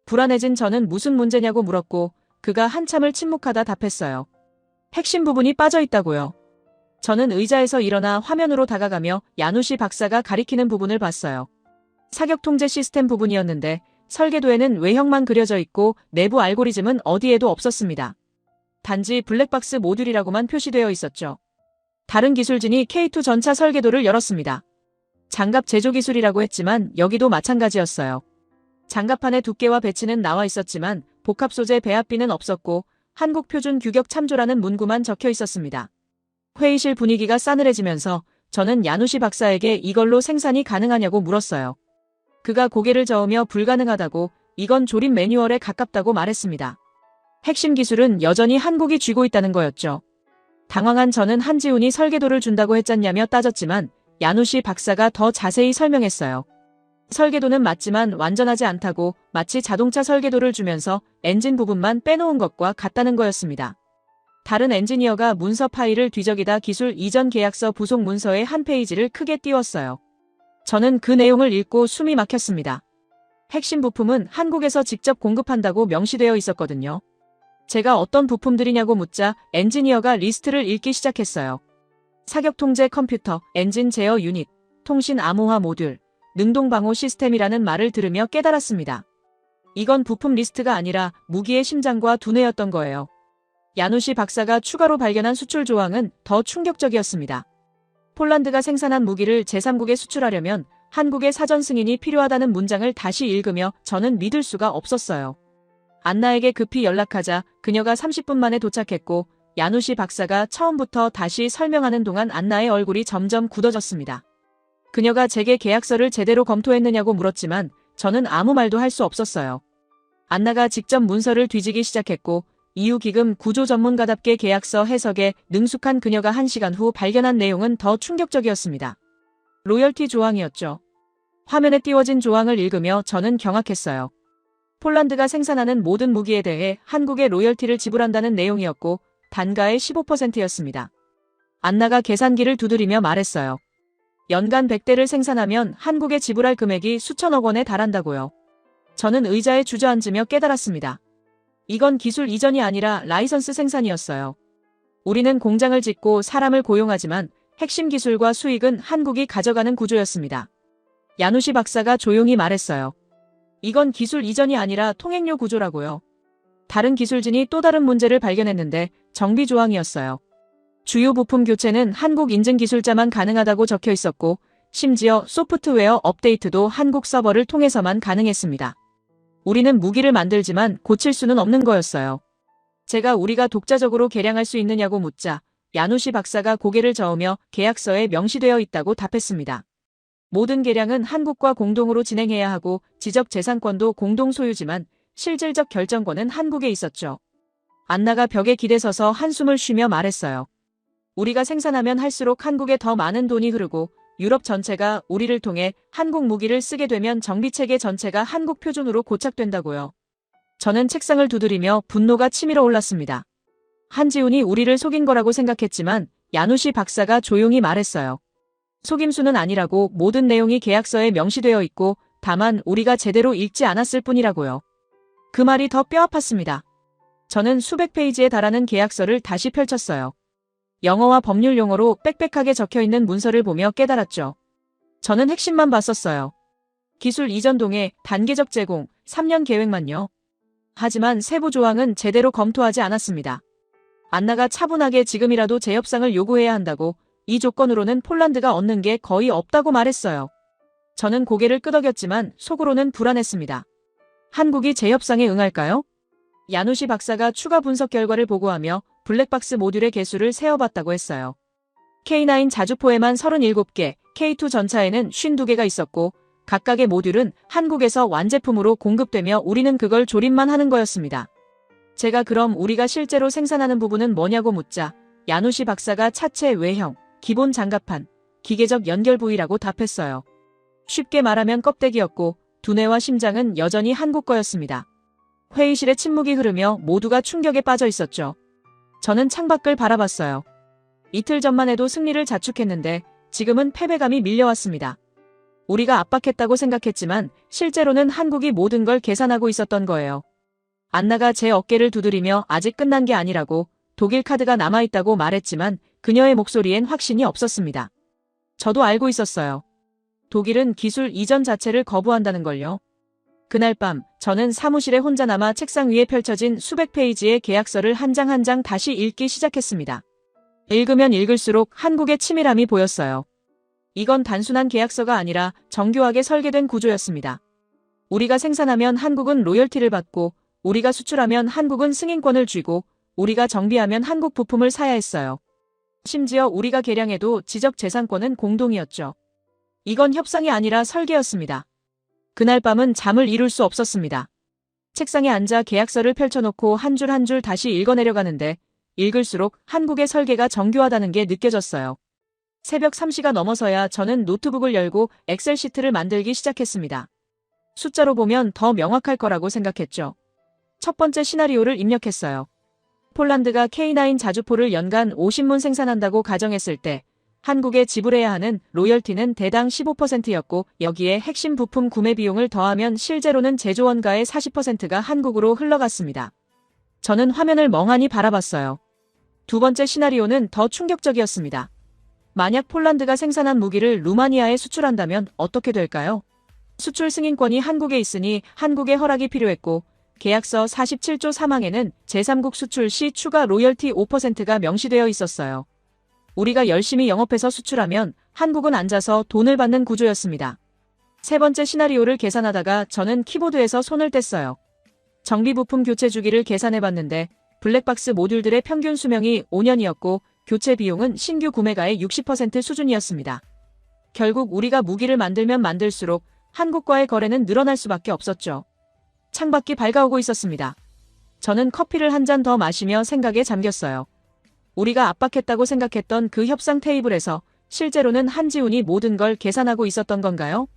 불안해진 저는 무슨 문제냐고 물었고 그가 한참을 침묵하다 답했어요. 핵심 부분이 빠져있다고요. 저는 의자에서 일어나 화면으로 다가가며 야누시 박사가 가리키는 부분을 봤어요. 사격 통제 시스템 부분이었는데 설계도에는 외형만 그려져 있고 내부 알고리즘은 어디에도 없었습니다. 단지 블랙박스 모듈이라고만 표시되어 있었죠. 다른 기술진이 K2 전차 설계도를 열었습니다. 장갑 제조 기술이라고 했지만 여기도 마찬가지였어요. 장갑판의 두께와 배치는 나와 있었지만 복합 소재 배합비는 없었고 한국 표준 규격 참조라는 문구만 적혀 있었습니다. 회의실 분위기가 싸늘해지면서 저는 야누시 박사에게 이걸로 생산이 가능하냐고 물었어요. 그가 고개를 저으며 불가능하다고, 이건 조립 매뉴얼에 가깝다고 말했습니다. 핵심 기술은 여전히 한국이 쥐고 있다는 거였죠. 당황한 저는 한지훈이 설계도를 준다고 했잖냐며 따졌지만 야누시 박사가 더 자세히 설명했어요. 설계도는 맞지만 완전하지 않다고, 마치 자동차 설계도를 주면서 엔진 부분만 빼놓은 것과 같다는 거였습니다. 다른 엔지니어가 문서 파일을 뒤적이다 기술 이전 계약서 부속 문서의 한 페이지를 크게 띄웠어요. 저는 그 내용을 읽고 숨이 막혔습니다. 핵심 부품은 한국에서 직접 공급한다고 명시되어 있었거든요. 제가 어떤 부품들이냐고 묻자 엔지니어가 리스트를 읽기 시작했어요. 사격 통제 컴퓨터, 엔진 제어 유닛, 통신 암호화 모듈, 능동 방호 시스템이라는 말을 들으며 깨달았습니다. 이건 부품 리스트가 아니라 무기의 심장과 두뇌였던 거예요. 야누시 박사가 추가로 발견한 수출 조항은 더 충격적이었습니다. 폴란드가 생산한 무기를 제3국에 수출하려면 한국의 사전 승인이 필요하다는 문장을 다시 읽으며 저는 믿을 수가 없었어요. 안나에게 급히 연락하자 그녀가 30분 만에 도착했고 야누시 박사가 처음부터 다시 설명하는 동안 안나의 얼굴이 점점 굳어졌습니다. 그녀가 제게 계약서를 제대로 검토했느냐고 물었지만 저는 아무 말도 할 수 없었어요. 안나가 직접 문서를 뒤지기 시작했고 이후 기금 구조 전문가답게 계약서 해석에 능숙한 그녀가 1시간 후 발견한 내용은 더 충격적이었습니다. 로열티 조항이었죠. 화면에 띄워진 조항을 읽으며 저는 경악했어요. 폴란드가 생산하는 모든 무기에 대해 한국에 로열티를 지불한다는 내용이었고 단가의 15%였습니다. 안나가 계산기를 두드리며 말했어요. 연간 100대를 생산하면 한국에 지불할 금액이 수천억 원에 달한다고요. 저는 의자에 주저앉으며 깨달았습니다. 이건 기술 이전이 아니라 라이선스 생산이었어요. 우리는 공장을 짓고 사람을 고용하지만 핵심 기술과 수익은 한국이 가져가는 구조였습니다. 야누시 박사가 조용히 말했어요. 이건 기술 이전이 아니라 통행료 구조라고요. 다른 기술진이 또 다른 문제를 발견했는데 정비 조항이었어요. 주요 부품 교체는 한국 인증 기술자만 가능하다고 적혀 있었고 심지어 소프트웨어 업데이트도 한국 서버를 통해서만 가능했습니다. 우리는 무기를 만들지만 고칠 수는 없는 거였어요. 제가 우리가 독자적으로 개량할 수 있느냐고 묻자 야누시 박사가 고개를 저으며 계약서에 명시되어 있다고 답했습니다. 모든 개량은 한국과 공동으로 진행해야 하고 지적재산권도 공동 소유지만 실질적 결정권은 한국에 있었죠. 안나가 벽에 기대서서 한숨을 쉬며 말했어요. 우리가 생산하면 할수록 한국에 더 많은 돈이 흐르고 유럽 전체가 우리를 통해 한국 무기를 쓰게 되면 정비체계 전체가 한국 표준으로 고착된다고요. 저는 책상을 두드리며 분노가 치밀어 올랐습니다. 한지훈이 우리를 속인 거라고 생각했지만 야누시 박사가 조용히 말했어요. 속임수는 아니라고 모든 내용이 계약서에 명시되어 있고 다만 우리가 제대로 읽지 않았을 뿐이라고요. 그 말이 더 뼈아팠습니다. 저는 수백 페이지에 달하는 계약서를 다시 펼쳤어요. 영어와 법률 용어로 빽빽하게 적혀있는 문서를 보며 깨달았죠. 저는 핵심만 봤었어요. 기술 이전 동의, 단계적 제공, 3년 계획만요. 하지만 세부 조항은 제대로 검토하지 않았습니다. 안나가 차분하게 지금이라도 재협상을 요구해야 한다고 이 조건으로는 폴란드가 얻는 게 거의 없다고 말했어요. 저는 고개를 끄덕였지만 속으로는 불안했습니다. 한국이 재협상에 응할까요? 야누시 박사가 추가 분석 결과를 보고하며 블랙박스 모듈의 개수를 세어봤다고 했어요. K9 자주포에만 37개, K2 전차에는 52개가 있었고 각각의 모듈은 한국에서 완제품으로 공급되며 우리는 그걸 조립만 하는 거였습니다. 제가 그럼 우리가 실제로 생산하는 부분은 뭐냐고 묻자 야누시 박사가 차체 외형, 기본 장갑판, 기계적 연결 부위라고 답했어요. 쉽게 말하면 껍데기였고 두뇌와 심장은 여전히 한국 거였습니다. 회의실에 침묵이 흐르며 모두가 충격에 빠져 있었죠. 저는 창밖을 바라봤어요. 이틀 전만 해도 승리를 자축했는데 지금은 패배감이 밀려왔습니다. 우리가 압박했다고 생각했지만 실제로는 한국이 모든 걸 계산하고 있었던 거예요. 안나가 제 어깨를 두드리며 아직 끝난 게 아니라고 독일 카드가 남아있다고 말했지만 그녀의 목소리엔 확신이 없었습니다. 저도 알고 있었어요. 독일은 기술 이전 자체를 거부한다는 걸요. 그날 밤 저는 사무실에 혼자 남아 책상 위에 펼쳐진 수백 페이지의 계약서를 한 장 한 장 다시 읽기 시작했습니다. 읽으면 읽을수록 한국의 치밀함이 보였어요. 이건 단순한 계약서가 아니라 정교하게 설계된 구조였습니다. 우리가 생산하면 한국은 로열티를 받고 우리가 수출하면 한국은 승인권을 쥐고 우리가 정비하면 한국 부품을 사야 했어요. 심지어 우리가 개량해도 지적재산권은 공동이었죠. 이건 협상이 아니라 설계였습니다. 그날 밤은 잠을 이룰 수 없었습니다. 책상에 앉아 계약서를 펼쳐놓고 한 줄 한 줄 다시 읽어내려가는데 읽을수록 한국의 설계가 정교하다는 게 느껴졌어요. 새벽 3시가 넘어서야 저는 노트북을 열고 엑셀 시트를 만들기 시작했습니다. 숫자로 보면 더 명확할 거라고 생각했죠. 첫 번째 시나리오를 입력했어요. 폴란드가 K9 자주포를 연간 50문 생산한다고 가정했을 때 한국에 지불해야 하는 로열티는 대당 15%였고 여기에 핵심 부품 구매 비용을 더하면 실제로는 제조 원가의 40%가 한국으로 흘러갔습니다. 저는 화면을 멍하니 바라봤어요. 두 번째 시나리오는 더 충격적이었습니다. 만약 폴란드가 생산한 무기를 루마니아에 수출한다면 어떻게 될까요? 수출 승인권이 한국에 있으니 한국의 허락이 필요했고 계약서 47조 3항에는 제3국 수출 시 추가 로열티 5%가 명시되어 있었어요. 우리가 열심히 영업해서 수출하면 한국은 앉아서 돈을 받는 구조였습니다. 세 번째 시나리오를 계산하다가 저는 키보드에서 손을 뗐어요. 정비 부품 교체 주기를 계산해봤는데 블랙박스 모듈들의 평균 수명이 5년이었고 교체 비용은 신규 구매가의 60% 수준이었습니다. 결국 우리가 무기를 만들면 만들수록 한국과의 거래는 늘어날 수밖에 없었죠. 창밖이 밝아오고 있었습니다. 저는 커피를 한 잔 더 마시며 생각에 잠겼어요. 우리가 압박했다고 생각했던 그 협상 테이블에서 실제로는 한지훈이 모든 걸 계산하고 있었던 건가요?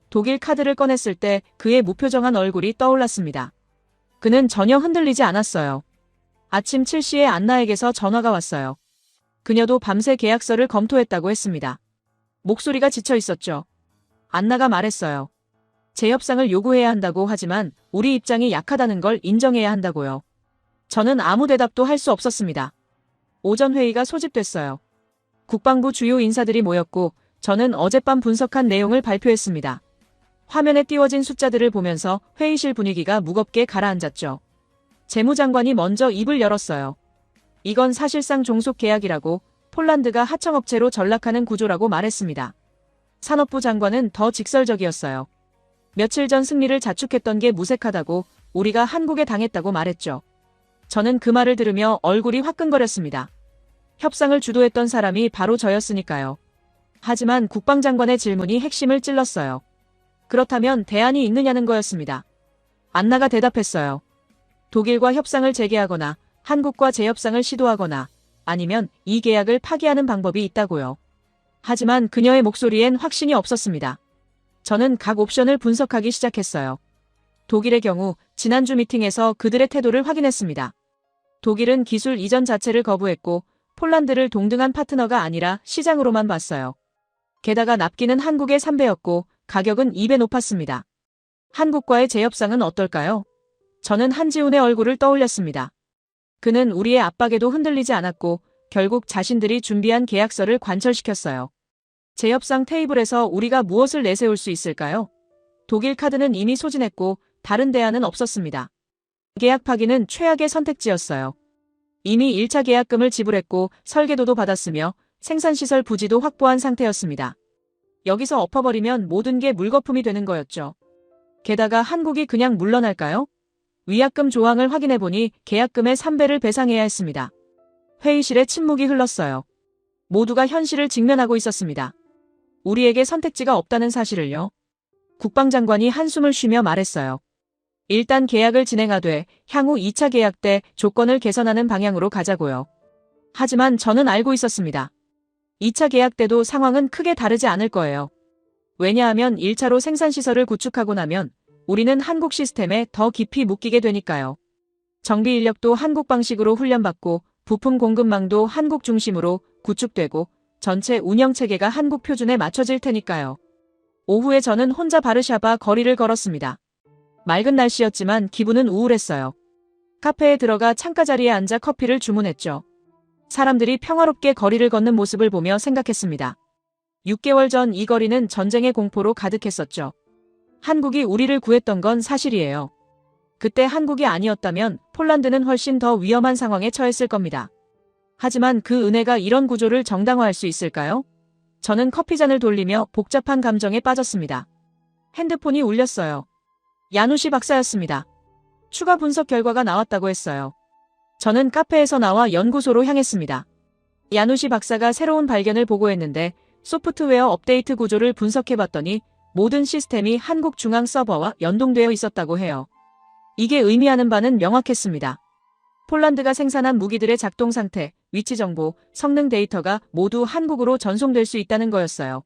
독일 카드를 꺼냈을 때 그의 무표정한 얼굴이 떠올랐습니다. 그는 전혀 흔들리지 않았어요. 아침 7시에 안나에게서 전화가 왔어요. 그녀도 밤새 계약서를 검토했다고 했습니다. 목소리가 지쳐 있었죠. 안나가 말했어요. 재협상을 요구해야 한다고 하지만 우리 입장이 약하다는 걸 인정해야 한다고요. 저는 아무 대답도 할 수 없었습니다. 오전 회의가 소집됐어요. 국방부 주요 인사들이 모였고 저는 어젯밤 분석한 내용을 발표했습니다. 화면에 띄워진 숫자들을 보면서 회의실 분위기가 무겁게 가라앉았죠. 재무장관이 먼저 입을 열었어요. 이건 사실상 종속 계약이라고 폴란드가 하청업체로 전락하는 구조라고 말했습니다. 산업부 장관은 더 직설적이었어요. 며칠 전 승리를 자축했던 게 무색하다고 우리가 한국에 당했다고 말했죠. 저는 그 말을 들으며 얼굴이 화끈거렸습니다. 협상을 주도했던 사람이 바로 저였으니까요. 하지만 국방장관의 질문이 핵심을 찔렀어요. 그렇다면 대안이 있느냐는 거였습니다. 안나가 대답했어요. 독일과 협상을 재개하거나 한국과 재협상을 시도하거나 아니면 이 계약을 파기하는 방법이 있다고요. 하지만 그녀의 목소리엔 확신이 없었습니다. 저는 각 옵션을 분석하기 시작했어요. 독일의 경우 지난주 미팅에서 그들의 태도를 확인했습니다. 독일은 기술 이전 자체를 거부했고 폴란드를 동등한 파트너가 아니라 시장으로만 봤어요. 게다가 납기는 한국의 3배였고 가격은 2배 높았습니다. 한국과의 재협상은 어떨까요? 저는 한지훈의 얼굴을 떠올렸습니다. 그는 우리의 압박에도 흔들리지 않았고 결국 자신들이 준비한 계약서를 관철시켰어요. 재협상 테이블에서 우리가 무엇을 내세울 수 있을까요? 독일 카드는 이미 소진했고 다른 대안은 없었습니다. 계약 파기는 최악의 선택지였어요. 이미 1차 계약금을 지불했고 설계도도 받았으며 생산시설 부지도 확보한 상태였습니다. 여기서 엎어버리면 모든 게 물거품이 되는 거였죠. 게다가 한국이 그냥 물러날까요? 위약금 조항을 확인해보니 계약금의 3배를 배상해야 했습니다. 회의실에 침묵이 흘렀어요. 모두가 현실을 직면하고 있었습니다. 우리에게 선택지가 없다는 사실을요. 국방장관이 한숨을 쉬며 말했어요. 일단 계약을 진행하되 향후 2차 계약 때 조건을 개선하는 방향으로 가자고요. 하지만 저는 알고 있었습니다. 2차 계약 때도 상황은 크게 다르지 않을 거예요. 왜냐하면 1차로 생산시설을 구축하고 나면 우리는 한국 시스템에 더 깊이 묶이게 되니까요. 정비 인력도 한국 방식으로 훈련받고 부품 공급망도 한국 중심으로 구축되고 전체 운영체계가 한국 표준에 맞춰질 테니까요. 오후에 저는 혼자 바르샤바 거리를 걸었습니다. 맑은 날씨였지만 기분은 우울했어요. 카페에 들어가 창가 자리에 앉아 커피를 주문했죠. 사람들이 평화롭게 거리를 걷는 모습을 보며 생각했습니다. 6개월 전 이 거리는 전쟁의 공포로 가득했었죠. 한국이 우리를 구했던 건 사실이에요. 그때 한국이 아니었다면 폴란드는 훨씬 더 위험한 상황에 처했을 겁니다. 하지만 그 은혜가 이런 구조를 정당화할 수 있을까요? 저는 커피잔을 돌리며 복잡한 감정에 빠졌습니다. 핸드폰이 울렸어요. 야누시 박사였습니다. 추가 분석 결과가 나왔다고 했어요. 저는 카페에서 나와 연구소로 향했습니다. 야누시 박사가 새로운 발견을 보고했는데 소프트웨어 업데이트 구조를 분석해봤더니 모든 시스템이 한국 중앙 서버와 연동되어 있었다고 해요. 이게 의미하는 바는 명확했습니다. 폴란드가 생산한 무기들의 작동 상태, 위치 정보, 성능 데이터가 모두 한국으로 전송될 수 있다는 거였어요.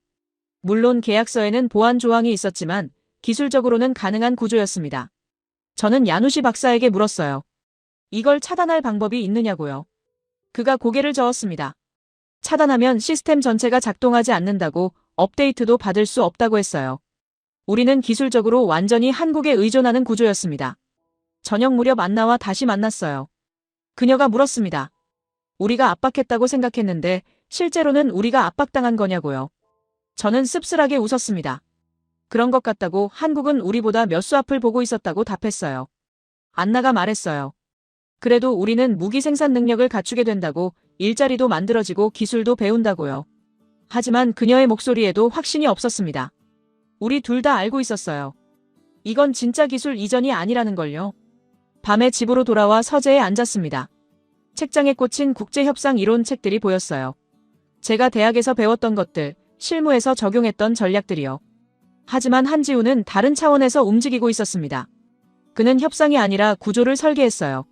물론 계약서에는 보안 조항이 있었지만 기술적으로는 가능한 구조였습니다. 저는 야누시 박사에게 물었어요. 이걸 차단할 방법이 있느냐고요. 그가 고개를 저었습니다. 차단하면 시스템 전체가 작동하지 않는다고 업데이트도 받을 수 없다고 했어요. 우리는 기술적으로 완전히 한국에 의존하는 구조였습니다. 저녁 무렵 안나와 다시 만났어요. 그녀가 물었습니다. 우리가 압박했다고 생각했는데 실제로는 우리가 압박당한 거냐고요. 저는 씁쓸하게 웃었습니다. 그런 것 같다고 한국은 우리보다 몇 수 앞을 보고 있었다고 답했어요. 안나가 말했어요. 그래도 우리는 무기 생산 능력을 갖추게 된다고 일자리도 만들어지고 기술도 배운다고요. 하지만 그녀의 목소리에도 확신이 없었습니다. 우리 둘 다 알고 있었어요. 이건 진짜 기술 이전이 아니라는 걸요. 밤에 집으로 돌아와 서재에 앉았습니다. 책장에 꽂힌 국제협상 이론 책들이 보였어요. 제가 대학에서 배웠던 것들, 실무에서 적용했던 전략들이요. 하지만 한지훈은 다른 차원에서 움직이고 있었습니다. 그는 협상이 아니라 구조를 설계했어요.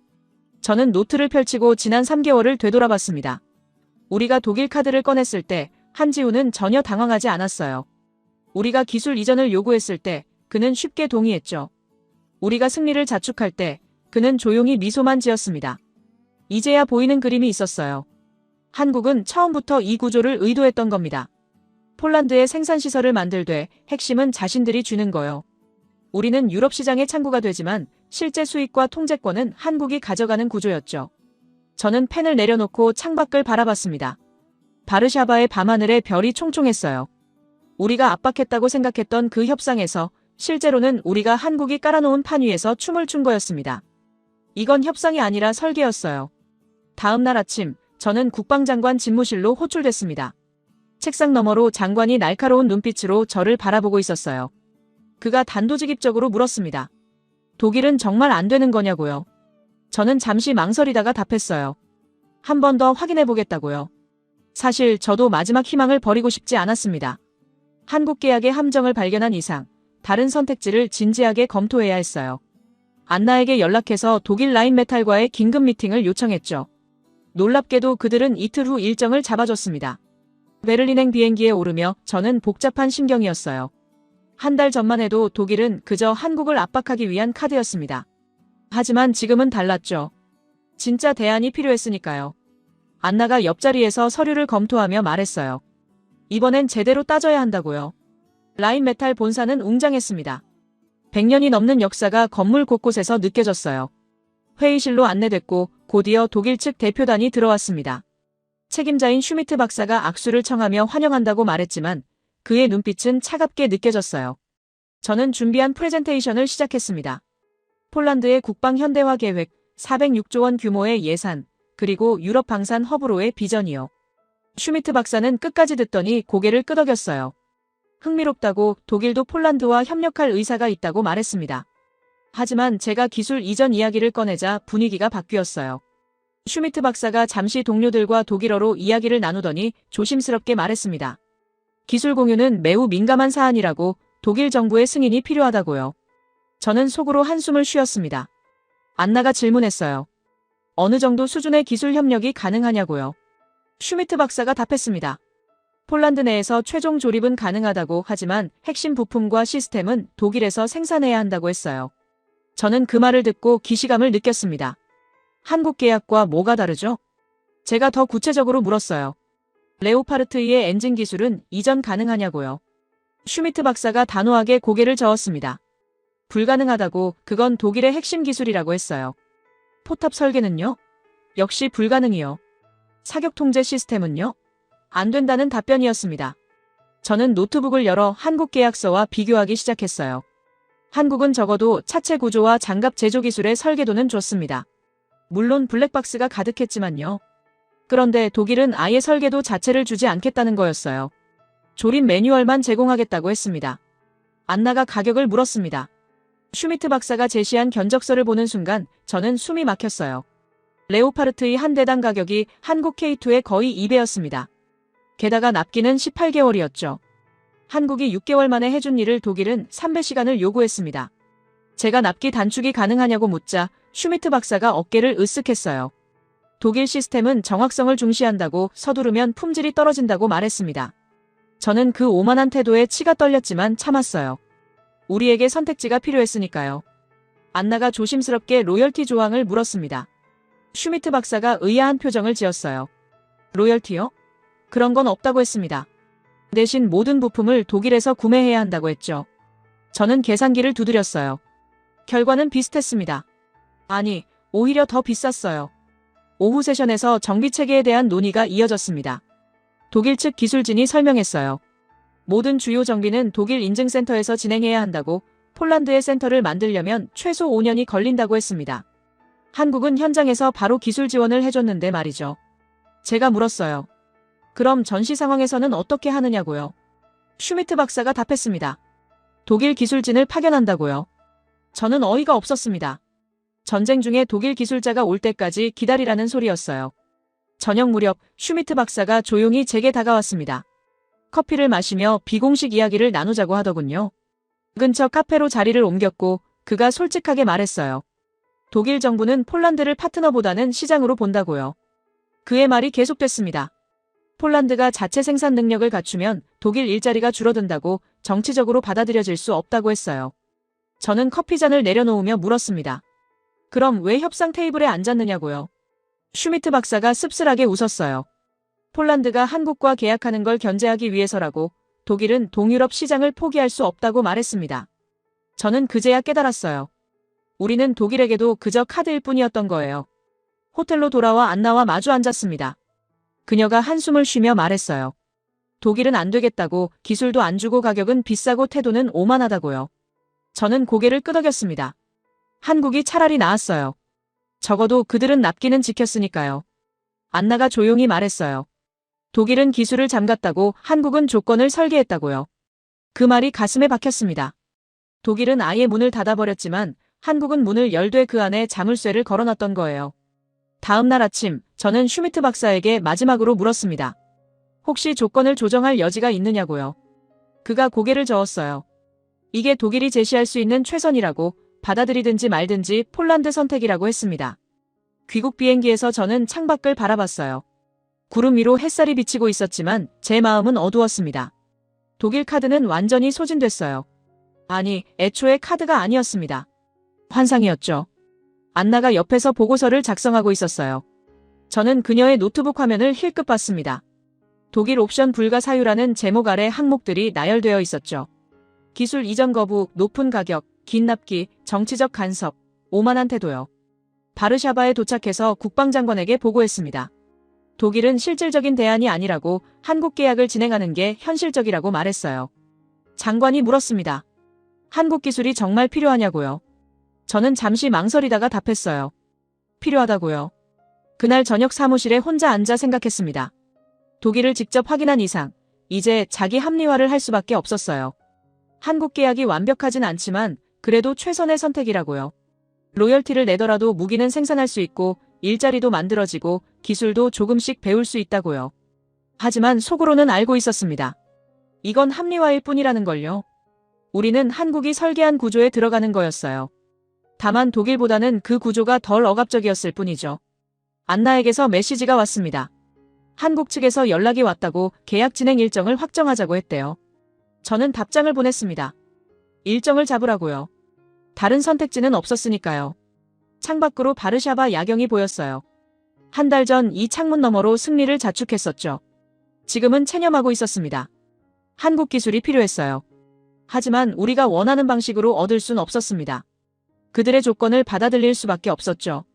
저는 노트를 펼치고 지난 3개월을 되돌아봤습니다. 우리가 독일 카드를 꺼냈을 때 한지우는 전혀 당황하지 않았어요. 우리가 기술 이전을 요구했을 때 그는 쉽게 동의했죠. 우리가 승리를 자축할 때 그는 조용히 미소만 지었습니다. 이제야 보이는 그림이 있었어요. 한국은 처음부터 이 구조를 의도했던 겁니다. 폴란드의 생산시설을 만들되 핵심은 자신들이 쥐는 거요. 우리는 유럽 시장의 창구가 되지만 실제 수익과 통제권은 한국이 가져가는 구조였죠. 저는 펜을 내려놓고 창밖을 바라봤습니다. 바르샤바의 밤하늘에 별이 총총했어요. 우리가 압박했다고 생각했던 그 협상에서 실제로는 우리가 한국이 깔아놓은 판 위에서 춤을 춘 거였습니다. 이건 협상이 아니라 설계였어요. 다음 날 아침, 저는 국방장관 집무실로 호출됐습니다. 책상 너머로 장관이 날카로운 눈빛으로 저를 바라보고 있었어요. 그가 단도직입적으로 물었습니다. 독일은 정말 안 되는 거냐고요. 저는 잠시 망설이다가 답했어요. 한 번 더 확인해 보겠다고요. 사실 저도 마지막 희망을 버리고 싶지 않았습니다. 한국 계약의 함정을 발견한 이상 다른 선택지를 진지하게 검토해야 했어요. 안나에게 연락해서 독일 라인메탈과의 긴급 미팅을 요청했죠. 놀랍게도 그들은 이틀 후 일정을 잡아줬습니다. 베를린행 비행기에 오르며 저는 복잡한 심경이었어요. 한 달 전만 해도 독일은 그저 한국을 압박하기 위한 카드였습니다. 하지만 지금은 달랐죠. 진짜 대안이 필요했으니까요. 안나가 옆자리에서 서류를 검토하며 말했어요. 이번엔 제대로 따져야 한다고요. 라인메탈 본사는 웅장했습니다. 100년이 넘는 역사가 건물 곳곳에서 느껴졌어요. 회의실로 안내됐고 곧이어 독일 측 대표단이 들어왔습니다. 책임자인 슈미트 박사가 악수를 청하며 환영한다고 말했지만 그의 눈빛은 차갑게 느껴졌어요. 저는 준비한 프레젠테이션을 시작했습니다. 폴란드의 국방 현대화 계획, 406조 원 규모의 예산, 그리고 유럽 방산 허브로의 비전이요. 슈미트 박사는 끝까지 듣더니 고개를 끄덕였어요. 흥미롭다고 독일도 폴란드와 협력할 의사가 있다고 말했습니다. 하지만 제가 기술 이전 이야기를 꺼내자 분위기가 바뀌었어요. 슈미트 박사가 잠시 동료들과 독일어로 이야기를 나누더니 조심스럽게 말했습니다. 기술 공유는 매우 민감한 사안이라고 독일 정부의 승인이 필요하다고요. 저는 속으로 한숨을 쉬었습니다. 안나가 질문했어요. 어느 정도 수준의 기술 협력이 가능하냐고요. 슈미트 박사가 답했습니다. 폴란드 내에서 최종 조립은 가능하다고 하지만 핵심 부품과 시스템은 독일에서 생산해야 한다고 했어요. 저는 그 말을 듣고 기시감을 느꼈습니다. 한국 계약과 뭐가 다르죠? 제가 더 구체적으로 물었어요. 레오파르트 2의 엔진 기술은 이전 가능하냐고요. 슈미트 박사가 단호하게 고개를 저었습니다. 불가능하다고, 그건 독일의 핵심 기술이라고 했어요. 포탑 설계는요? 역시 불가능이요. 사격 통제 시스템은요? 안 된다는 답변이었습니다. 저는 노트북을 열어 한국 계약서와 비교하기 시작했어요. 한국은 적어도 차체 구조와 장갑 제조 기술의 설계도는 좋습니다. 물론 블랙박스가 가득했지만요. 그런데 독일은 아예 설계도 자체를 주지 않겠다는 거였어요. 조립 매뉴얼만 제공하겠다고 했습니다. 안나가 가격을 물었습니다. 슈미트 박사가 제시한 견적서를 보는 순간 저는 숨이 막혔어요. 레오파르트의 한 대당 가격이 한국 K2의 거의 2배였습니다. 게다가 납기는 18개월이었죠. 한국이 6개월 만에 해준 일을 독일은 3배 시간을 요구했습니다. 제가 납기 단축이 가능하냐고 묻자 슈미트 박사가 어깨를 으쓱했어요. 독일 시스템은 정확성을 중시한다고, 서두르면 품질이 떨어진다고 말했습니다. 저는 그 오만한 태도에 치가 떨렸지만 참았어요. 우리에게 선택지가 필요했으니까요. 안나가 조심스럽게 로열티 조항을 물었습니다. 슈미트 박사가 의아한 표정을 지었어요. 로열티요? 그런 건 없다고 했습니다. 대신 모든 부품을 독일에서 구매해야 한다고 했죠. 저는 계산기를 두드렸어요. 결과는 비슷했습니다. 아니, 오히려 더 비쌌어요. 오후 세션에서 정비체계에 대한 논의가 이어졌습니다. 독일 측 기술진이 설명했어요. 모든 주요 정비는 독일 인증센터에서 진행해야 한다고, 폴란드의 센터를 만들려면 최소 5년이 걸린다고 했습니다. 한국은 현장에서 바로 기술 지원을 해줬는데 말이죠. 제가 물었어요. 그럼 전시 상황에서는 어떻게 하느냐고요. 슈미트 박사가 답했습니다. 독일 기술진을 파견한다고요. 저는 어이가 없었습니다. 전쟁 중에 독일 기술자가 올 때까지 기다리라는 소리였어요. 저녁 무렵 슈미트 박사가 조용히 제게 다가왔습니다. 커피를 마시며 비공식 이야기를 나누자고 하더군요. 근처 카페로 자리를 옮겼고 그가 솔직하게 말했어요. 독일 정부는 폴란드를 파트너보다는 시장으로 본다고요. 그의 말이 계속됐습니다. 폴란드가 자체 생산 능력을 갖추면 독일 일자리가 줄어든다고 정치적으로 받아들여질 수 없다고 했어요. 저는 커피잔을 내려놓으며 물었습니다. 그럼 왜 협상 테이블에 앉았느냐고요? 슈미트 박사가 씁쓸하게 웃었어요. 폴란드가 한국과 계약하는 걸 견제하기 위해서라고 독일은 동유럽 시장을 포기할 수 없다고 말했습니다. 저는 그제야 깨달았어요. 우리는 독일에게도 그저 카드일 뿐이었던 거예요. 호텔로 돌아와 안나와 마주 앉았습니다. 그녀가 한숨을 쉬며 말했어요. 독일은 안 되겠다고, 기술도 안 주고 가격은 비싸고 태도는 오만하다고요. 저는 고개를 끄덕였습니다. 한국이 차라리 나았어요. 적어도 그들은 납기는 지켰으니까요. 안나가 조용히 말했어요. 독일은 기술을 잠갔다고, 한국은 조건을 설계했다고요. 그 말이 가슴에 박혔습니다. 독일은 아예 문을 닫아버렸지만 한국은 문을 열되 그 안에 자물쇠를 걸어놨던 거예요. 다음 날 아침, 저는 슈미트 박사에게 마지막으로 물었습니다. 혹시 조건을 조정할 여지가 있느냐고요. 그가 고개를 저었어요. 이게 독일이 제시할 수 있는 최선이라고, 받아들이든지 말든지 폴란드 선택이라고 했습니다. 귀국 비행기에서 저는 창밖을 바라봤어요. 구름 위로 햇살이 비치고 있었지만 제 마음은 어두웠습니다. 독일 카드는 완전히 소진됐어요. 아니, 애초에 카드가 아니었습니다. 환상이었죠. 안나가 옆에서 보고서를 작성하고 있었어요. 저는 그녀의 노트북 화면을 힐끗 봤습니다. 독일 옵션 불가 사유라는 제목 아래 항목들이 나열되어 있었죠. 기술 이전 거부, 높은 가격, 긴 납기, 정치적 간섭, 오만한 태도요. 바르샤바에 도착해서 국방장관에게 보고했습니다. 독일은 실질적인 대안이 아니라고, 한국 계약을 진행하는 게 현실적이라고 말했어요. 장관이 물었습니다. 한국 기술이 정말 필요하냐고요. 저는 잠시 망설이다가 답했어요. 필요하다고요. 그날 저녁 사무실에 혼자 앉아 생각했습니다. 독일을 직접 확인한 이상 이제 자기 합리화를 할 수밖에 없었어요. 한국 계약이 완벽하진 않지만 그래도 최선의 선택이라고요. 로열티를 내더라도 무기는 생산할 수 있고 일자리도 만들어지고 기술도 조금씩 배울 수 있다고요. 하지만 속으로는 알고 있었습니다. 이건 합리화일 뿐이라는 걸요. 우리는 한국이 설계한 구조에 들어가는 거였어요. 다만 독일보다는 그 구조가 덜 억압적이었을 뿐이죠. 안나에게서 메시지가 왔습니다. 한국 측에서 연락이 왔다고 계약 진행 일정을 확정하자고 했대요. 저는 답장을 보냈습니다. 일정을 잡으라고요. 다른 선택지는 없었으니까요. 창밖으로 바르샤바 야경이 보였어요. 한 달 전 이 창문 너머로 승리를 자축했었죠. 지금은 체념하고 있었습니다. 한국 기술이 필요했어요. 하지만 우리가 원하는 방식으로 얻을 순 없었습니다. 그들의 조건을 받아들일 수밖에 없었죠.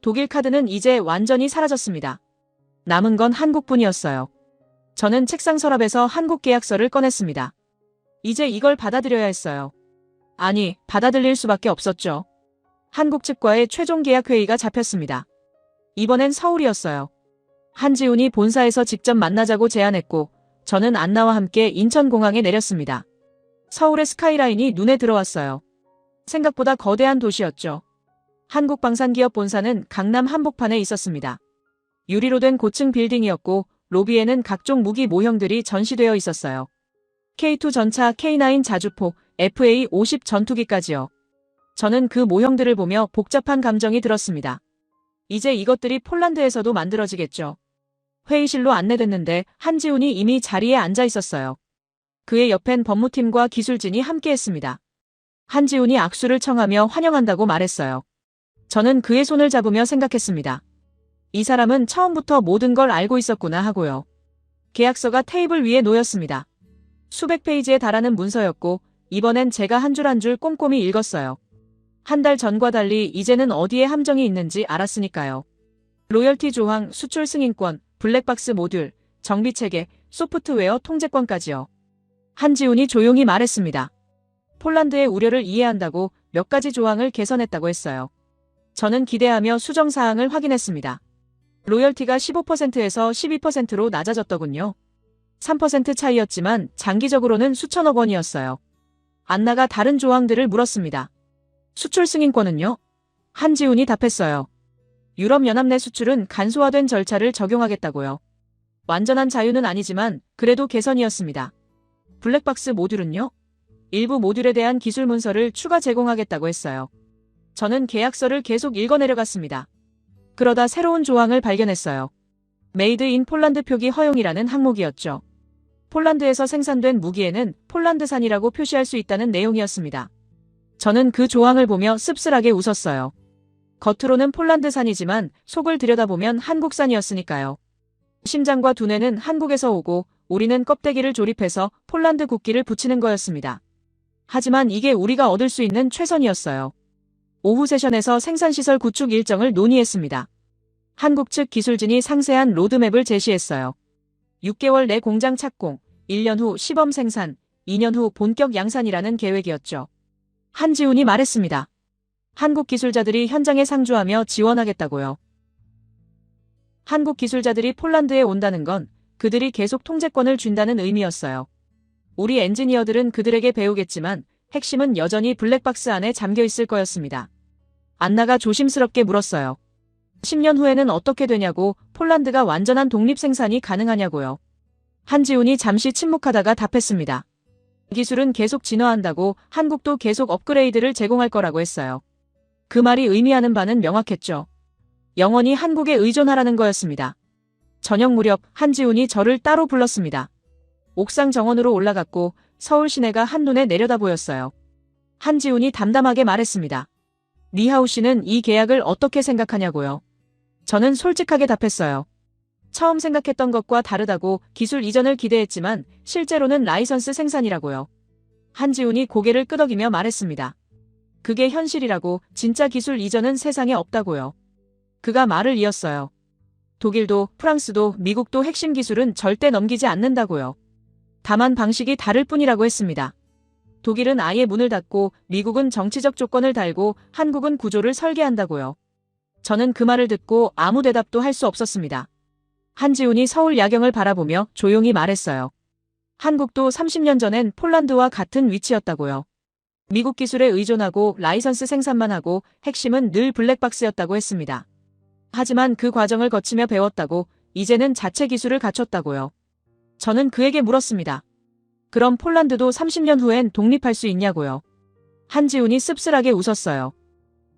독일 카드는 이제 완전히 사라졌습니다. 남은 건 한국뿐이었어요. 저는 책상 서랍에서 한국 계약서를 꺼냈습니다. 이제 이걸 받아들여야 했어요. 아니, 받아들일 수밖에 없었죠. 한국 측과의 최종 계약 회의가 잡혔습니다. 이번엔 서울이었어요. 한지훈이 본사에서 직접 만나자고 제안했고 저는 안나와 함께 인천공항에 내렸습니다. 서울의 스카이라인이 눈에 들어왔어요. 생각보다 거대한 도시였죠. 한국방산기업 본사는 강남 한복판에 있었습니다. 유리로 된 고층 빌딩이었고 로비에는 각종 무기 모형들이 전시되어 있었어요. K2 전차, K9 자주포, FA-50 전투기까지요. 저는 그 모형들을 보며 복잡한 감정이 들었습니다. 이제 이것들이 폴란드에서도 만들어지겠죠. 회의실로 안내됐는데 한지훈이 이미 자리에 앉아 있었어요. 그의 옆엔 법무팀과 기술진이 함께했습니다. 한지훈이 악수를 청하며 환영한다고 말했어요. 저는 그의 손을 잡으며 생각했습니다. 이 사람은 처음부터 모든 걸 알고 있었구나 하고요. 계약서가 테이블 위에 놓였습니다. 수백 페이지에 달하는 문서였고 이번엔 제가 한 줄 한 줄 꼼꼼히 읽었어요. 한 달 전과 달리 이제는 어디에 함정이 있는지 알았으니까요. 로열티 조항, 수출 승인권, 블랙박스 모듈, 정비체계, 소프트웨어 통제권까지요. 한지훈이 조용히 말했습니다. 폴란드의 우려를 이해한다고 몇 가지 조항을 개선했다고 했어요. 저는 기대하며 수정사항을 확인했습니다. 로열티가 15%에서 12%로 낮아졌더군요. 3% 차이였지만 장기적으로는 수천억 원이었어요. 안나가 다른 조항들을 물었습니다. 수출 승인권은요? 한지훈이 답했어요. 유럽연합 내 수출은 간소화된 절차를 적용하겠다고요. 완전한 자유는 아니지만 그래도 개선이었습니다. 블랙박스 모듈은요? 일부 모듈에 대한 기술 문서를 추가 제공하겠다고 했어요. 저는 계약서를 계속 읽어내려갔습니다. 그러다 새로운 조항을 발견했어요. 메이드 인 폴란드 표기 허용이라는 항목이었죠. 폴란드에서 생산된 무기에는 폴란드산이라고 표시할 수 있다는 내용이었습니다. 저는 그 조항을 보며 씁쓸하게 웃었어요. 겉으로는 폴란드산이지만 속을 들여다보면 한국산이었으니까요. 심장과 두뇌는 한국에서 오고 우리는 껍데기를 조립해서 폴란드 국기를 붙이는 거였습니다. 하지만 이게 우리가 얻을 수 있는 최선이었어요. 오후 세션에서 생산시설 구축 일정을 논의했습니다. 한국 측 기술진이 상세한 로드맵을 제시했어요. 6개월 내 공장 착공, 1년 후 시범 생산, 2년 후 본격 양산이라는 계획이었죠. 한지훈이 말했습니다. 한국 기술자들이 현장에 상주하며 지원하겠다고요. 한국 기술자들이 폴란드에 온다는 건 그들이 계속 통제권을 준다는 의미였어요. 우리 엔지니어들은 그들에게 배우겠지만 핵심은 여전히 블랙박스 안에 잠겨 있을 거였습니다. 안나가 조심스럽게 물었어요. 10년 후에는 어떻게 되냐고, 폴란드가 완전한 독립 생산이 가능하냐고요. 한지훈이 잠시 침묵하다가 답했습니다. 기술은 계속 진화한다고, 한국도 계속 업그레이드를 제공할 거라고 했어요. 그 말이 의미하는 바는 명확했죠. 영원히 한국에 의존하라는 거였습니다. 저녁 무렵 한지훈이 저를 따로 불렀습니다. 옥상 정원으로 올라갔고 서울 시내가 한눈에 내려다 보였어요. 한지훈이 담담하게 말했습니다. 니하우 씨는 이 계약을 어떻게 생각하냐고요. 저는 솔직하게 답했어요. 처음 생각했던 것과 다르다고, 기술 이전을 기대했지만 실제로는 라이선스 생산이라고요. 한지훈이 고개를 끄덕이며 말했습니다. 그게 현실이라고, 진짜 기술 이전은 세상에 없다고요. 그가 말을 이었어요. 독일도, 프랑스도, 미국도 핵심 기술은 절대 넘기지 않는다고요. 다만 방식이 다를 뿐이라고 했습니다. 독일은 아예 문을 닫고, 미국은 정치적 조건을 달고, 한국은 구조를 설계한다고요. 저는 그 말을 듣고 아무 대답도 할 수 없었습니다. 한지훈이 서울 야경을 바라보며 조용히 말했어요. 한국도 30년 전엔 폴란드와 같은 위치였다고요. 미국 기술에 의존하고 라이선스 생산만 하고 핵심은 늘 블랙박스였다고 했습니다. 하지만 그 과정을 거치며 배웠다고, 이제는 자체 기술을 갖췄다고요. 저는 그에게 물었습니다. 그럼 폴란드도 30년 후엔 독립할 수 있냐고요. 한지훈이 씁쓸하게 웃었어요.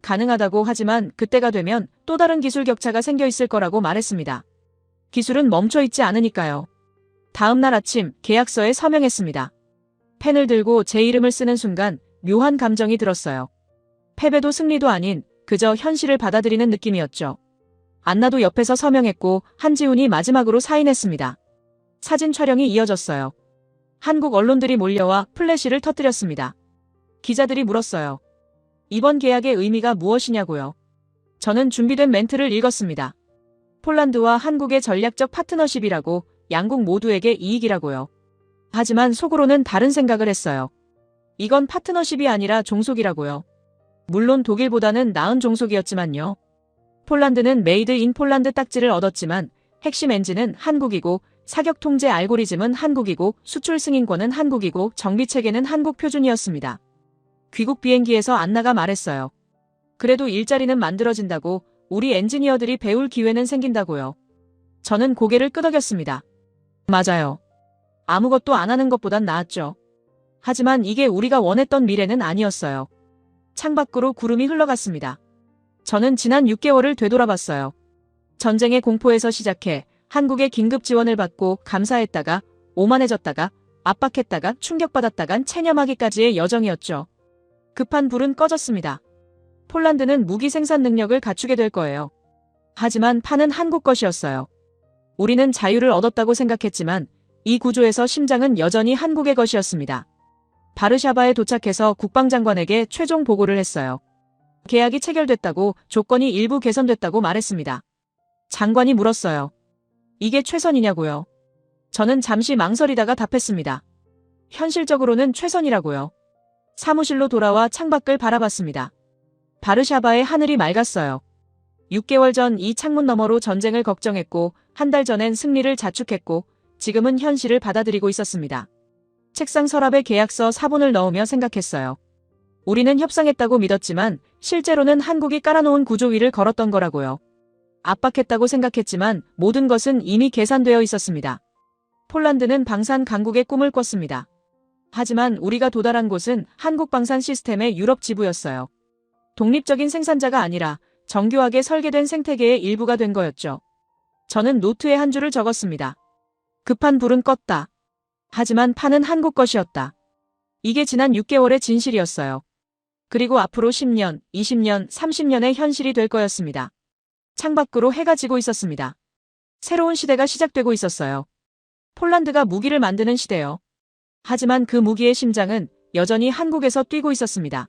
가능하다고, 하지만 그때가 되면 또 다른 기술 격차가 생겨 있을 거라고 말했습니다. 기술은 멈춰 있지 않으니까요. 다음 날 아침 계약서에 서명했습니다. 펜을 들고 제 이름을 쓰는 순간 묘한 감정이 들었어요. 패배도 승리도 아닌 그저 현실을 받아들이는 느낌이었죠. 안나도 옆에서 서명했고 한지훈이 마지막으로 사인했습니다. 사진 촬영이 이어졌어요. 한국 언론들이 몰려와 플래시를 터뜨렸습니다. 기자들이 물었어요. 이번 계약의 의미가 무엇이냐고요. 저는 준비된 멘트를 읽었습니다. 폴란드와 한국의 전략적 파트너십이라고, 양국 모두에게 이익이라고요. 하지만 속으로는 다른 생각을 했어요. 이건 파트너십이 아니라 종속이라고요. 물론 독일보다는 나은 종속이었지만요. 폴란드는 메이드 인 폴란드 딱지를 얻었지만 핵심 엔진은 한국이고, 사격 통제 알고리즘은 한국이고, 수출 승인권은 한국이고, 정비 체계는 한국 표준이었습니다. 귀국 비행기에서 안나가 말했어요. 그래도 일자리는 만들어진다고, 우리 엔지니어들이 배울 기회는 생긴다고요. 저는 고개를 끄덕였습니다. 맞아요. 아무것도 안 하는 것보단 나았죠. 하지만 이게 우리가 원했던 미래는 아니었어요. 창밖으로 구름이 흘러갔습니다. 저는 지난 6개월을 되돌아봤어요. 전쟁의 공포에서 시작해 한국의 긴급 지원을 받고 감사했다가, 오만해졌다가, 압박했다가, 충격받았다간 체념하기까지의 여정이었죠. 급한 불은 꺼졌습니다. 폴란드는 무기 생산 능력을 갖추게 될 거예요. 하지만 판은 한국 것이었어요. 우리는 자유를 얻었다고 생각했지만 이 구조에서 심장은 여전히 한국의 것이었습니다. 바르샤바에 도착해서 국방장관에게 최종 보고를 했어요. 계약이 체결됐다고, 조건이 일부 개선됐다고 말했습니다. 장관이 물었어요. 이게 최선이냐고요. 저는 잠시 망설이다가 답했습니다. 현실적으로는 최선이라고요. 사무실로 돌아와 창밖을 바라봤습니다. 바르샤바의 하늘이 맑았어요. 6개월 전 이 창문 너머로 전쟁을 걱정했고, 한 달 전엔 승리를 자축했고, 지금은 현실을 받아들이고 있었습니다. 책상 서랍에 계약서 사본을 넣으며 생각했어요. 우리는 협상했다고 믿었지만 실제로는 한국이 깔아놓은 구조 위를 걸었던 거라고요. 압박했다고 생각했지만 모든 것은 이미 계산되어 있었습니다. 폴란드는 방산 강국의 꿈을 꿨습니다. 하지만 우리가 도달한 곳은 한국 방산 시스템의 유럽 지부였어요. 독립적인 생산자가 아니라 정교하게 설계된 생태계의 일부가 된 거였죠. 저는 노트에 한 줄을 적었습니다. 급한 불은 껐다. 하지만 판은 한국 것이었다. 이게 지난 6개월의 진실이었어요. 그리고 앞으로 10년, 20년, 30년의 현실이 될 거였습니다. 창밖으로 해가 지고 있었습니다. 새로운 시대가 시작되고 있었어요. 폴란드가 무기를 만드는 시대요. 하지만 그 무기의 심장은 여전히 한국에서 뛰고 있었습니다.